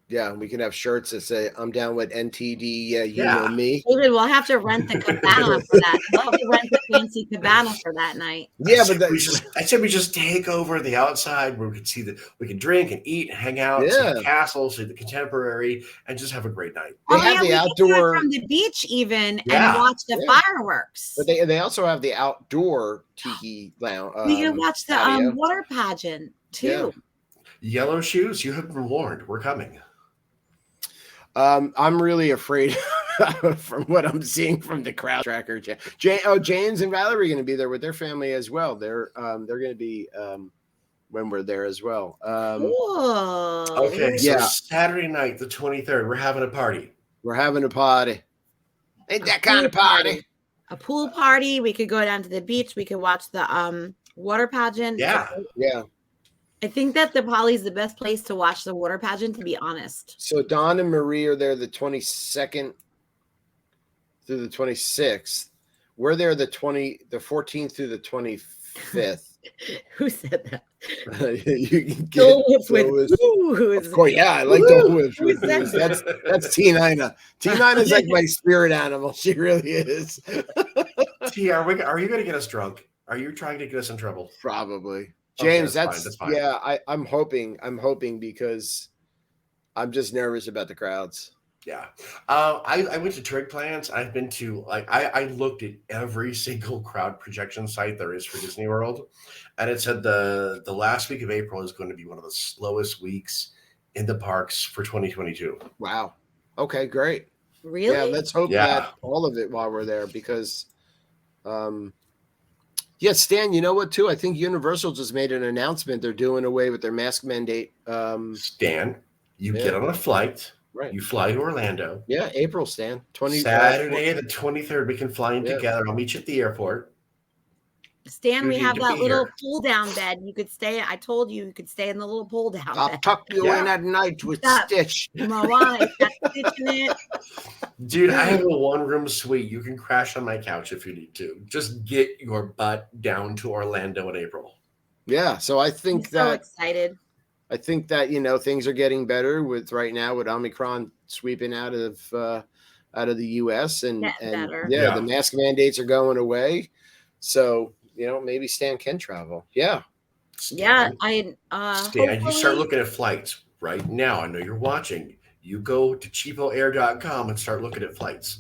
Yeah, we can have shirts that say, I'm down with NTD. Yeah, you Yeah. know me. David, we'll have to rent the cabana for that. We'll have to rent the fancy cabana for that night. Yeah, I said we just take over the outside where we can see we can drink and eat and hang out, see the castle, see the Contemporary, and just have a great night. They have the we outdoor can do it from the beach even Yeah. and watch the fireworks. But they also have the outdoor tiki lounge. We can watch the water pageant too. Yeah. Yellow shoes, you have been warned. We're coming. I'm really afraid from what I'm seeing from the crowd tracker. James and Valerie are going to be there with their family as well. They're going to be when we're there as well. Cool. Okay, so Saturday night, the 23rd, we're having a party. We're having a party. Ain't that kind of party? A pool party. We could go down to the beach. We could watch the water pageant. Yeah. Yeah. I think that the Poly is the best place to watch the water pageant, to be honest. So Don and Marie are there the 22nd through the 26th. We're there the 14th through the 25th. Who said that? You can get Dole Whips with of course, yeah, I like Dole Whips. Who said That's T9. T9 is like my spirit animal. She really is. T, are you going to get us drunk? Are you trying to get us in trouble? Probably. James, okay, that's fine. Yeah, I'm hoping because I'm just nervous about the crowds. Yeah. I went to Trig Plans. I've been to I looked at every single crowd projection site there is for Disney World, and it said the last week of April is going to be one of the slowest weeks in the parks for 2022. Wow. Okay, great. Really? Yeah, let's hope that all of it while we're there because yeah, Stan, you know what, too? I think Universal just made an announcement. They're doing away with their mask mandate. Stan, you get on a flight. Right. You fly to Orlando. Yeah, April, Stan. Saturday the 23rd, we can fly in together. I'll meet you at the airport. Stan, we have that little pull down bed. You could stay. I told you could stay in the little pull down I'll bed. tuck you in at night with Stitch. My wife, that's stitching it. Dude, I have a one-room suite. You can crash on my couch if you need to. Just get your butt down to Orlando in April. Yeah, so I think I'm so excited. I think that things are getting better with Omicron sweeping out of the U.S. and the mask mandates are going away. So maybe Stan can travel. Yeah. Stan, you start looking at flights right now. I know you're watching. You go to cheapoair.com and start looking at flights.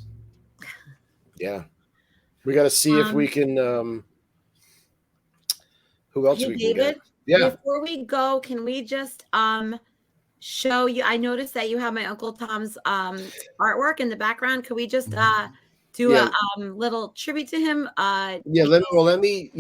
Yeah. We got to see if we can who else we can get. Yeah. Before we go, can we just show you? I noticed that you have my Uncle Tom's artwork in the background. Could we just do a little tribute to him? Let me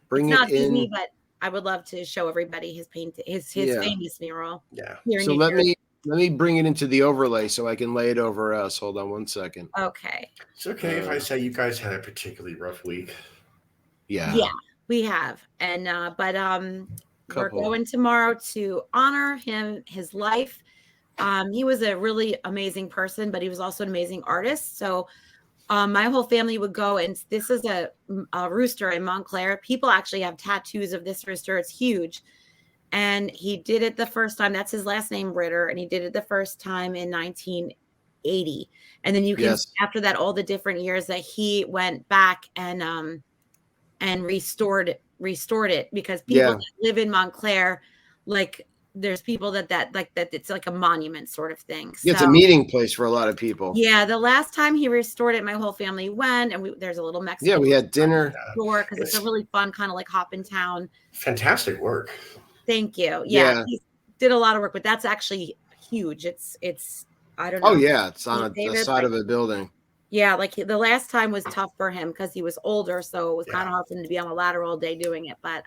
bring it's not it in. Disney, but I would love to show everybody his his famous mural. Yeah. So let me bring it into the overlay so I can lay it over us. Hold on one second. Okay. It's okay if I say you guys had a particularly rough week. Yeah. Yeah, we have. And we're going tomorrow to honor him, his life. He was a really amazing person, but he was also an amazing artist. So my whole family would go, and this is a rooster in Montclair. People actually have tattoos of this rooster. It's huge. And he did it the first time. That's his last name, Ritter. And he did it the first time in 80. And then you can see after that all the different years that he went back and restored it, because people that live in Montclair, like there's people that it's like a monument sort of thing. So, it's a meeting place for a lot of people. Yeah, the last time he restored it, my whole family went, and there's a little Mexican. Yeah, we had dinner because it's a really fun kind of like hop in town. Fantastic work. Thank you. Yeah, he did a lot of work, but that's actually huge. It's I don't know. Oh yeah, it's on the side of a building. Yeah, like the last time was tough for him because he was older, so it was kind of hard for him to be on the ladder all day doing it. But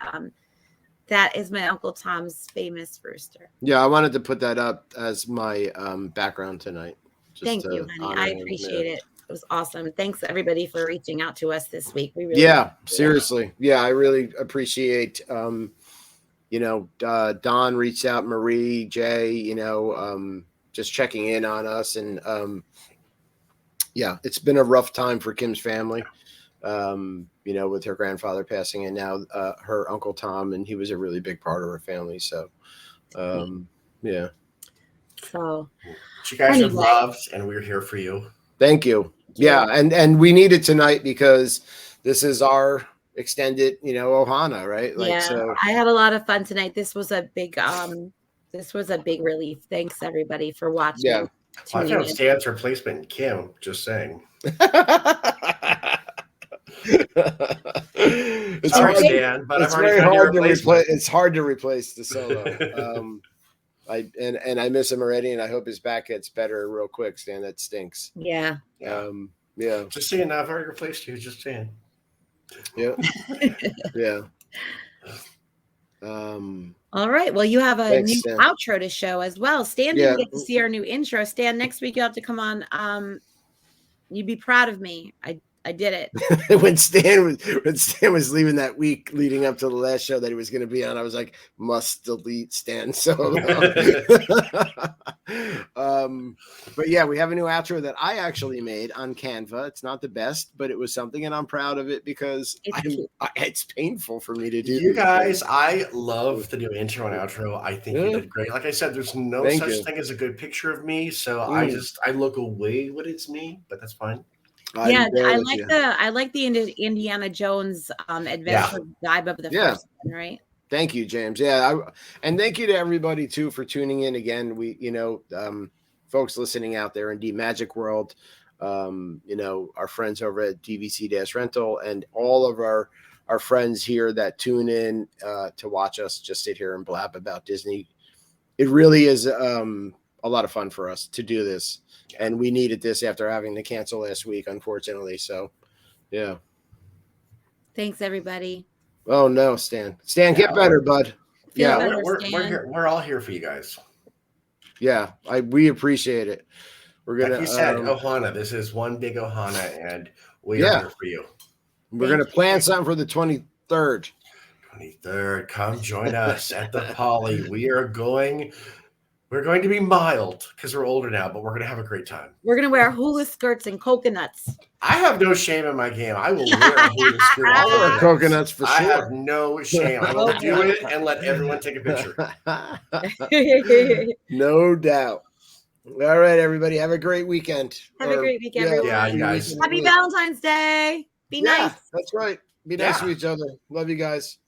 that is my Uncle Tom's famous rooster. Yeah, I wanted to put that up as my background tonight. Thank you, honey. I appreciate it. It was awesome. Thanks everybody for reaching out to us this week. We really seriously. Yeah, I really appreciate Don reached out, Marie, Jay, just checking in on us. And it's been a rough time for Kim's family, with her grandfather passing and now her Uncle Tom, and he was a really big part of her family. So, yeah. So you guys are loved, and we're here for you. Thank you. Yeah. And we need it tonight because this is our extended, Ohana, right? So I had a lot of fun tonight. This was a big relief. Thanks everybody for watching. Yeah. I found Stan's replacement, Kim, just saying. It's Sorry, Stan, but it's very hard to replace. It's hard to replace the solo. I miss him already, and I hope his back gets better real quick. Stan, that stinks. Yeah. Just saying, I've already replaced you. Just saying. Yeah. Yeah. All right. Well, you have a new outro to show as well. Stan didn't get to see our new intro. Stan, next week you have to come on. You'd be proud of me. I did it. When Stan was leaving that week leading up to the last show that he was going to be on, I was like, must delete Stan Solo. But yeah, we have a new outro that I actually made on Canva. It's not the best, but it was something, and I'm proud of it because it's painful for me to do. You guys, I love the new intro and outro. I think you did great. Like I said, there's no such thing as a good picture of me, so I look away when it's me, but that's fine. I like the Indiana Jones adventure vibe of the first one, right? Thank you, James. And thank you to everybody too for tuning in again. We, folks listening out there in the Magic World, our friends over at DVC-Rental, and all of our friends here that tune in to watch us just sit here and blab about Disney. It really is a lot of fun for us to do this. And we needed this after having to cancel last week, unfortunately. So, yeah. Thanks, everybody. Oh, no, Stan. Get better, bud. We're all here for you guys. Yeah, we appreciate it. We're going to... Like you said, Ohana. This is one big Ohana, and we are here for you. We're going to plan something for the 23rd. 23rd. Come join us at the Poly. We're going to be mild because we're older now, but we're going to have a great time. We're going to wear hula skirts and coconuts. I have no shame in my game. I will wear a hula skirt. I'll wear coconuts for sure. I have no shame. I will do it and let everyone take a picture. No doubt. All right, everybody. Have a great weekend. Have a great weekend, everyone. Yeah, you guys. Happy Valentine's Day. Be nice. That's right. Be nice to each other. Love you guys.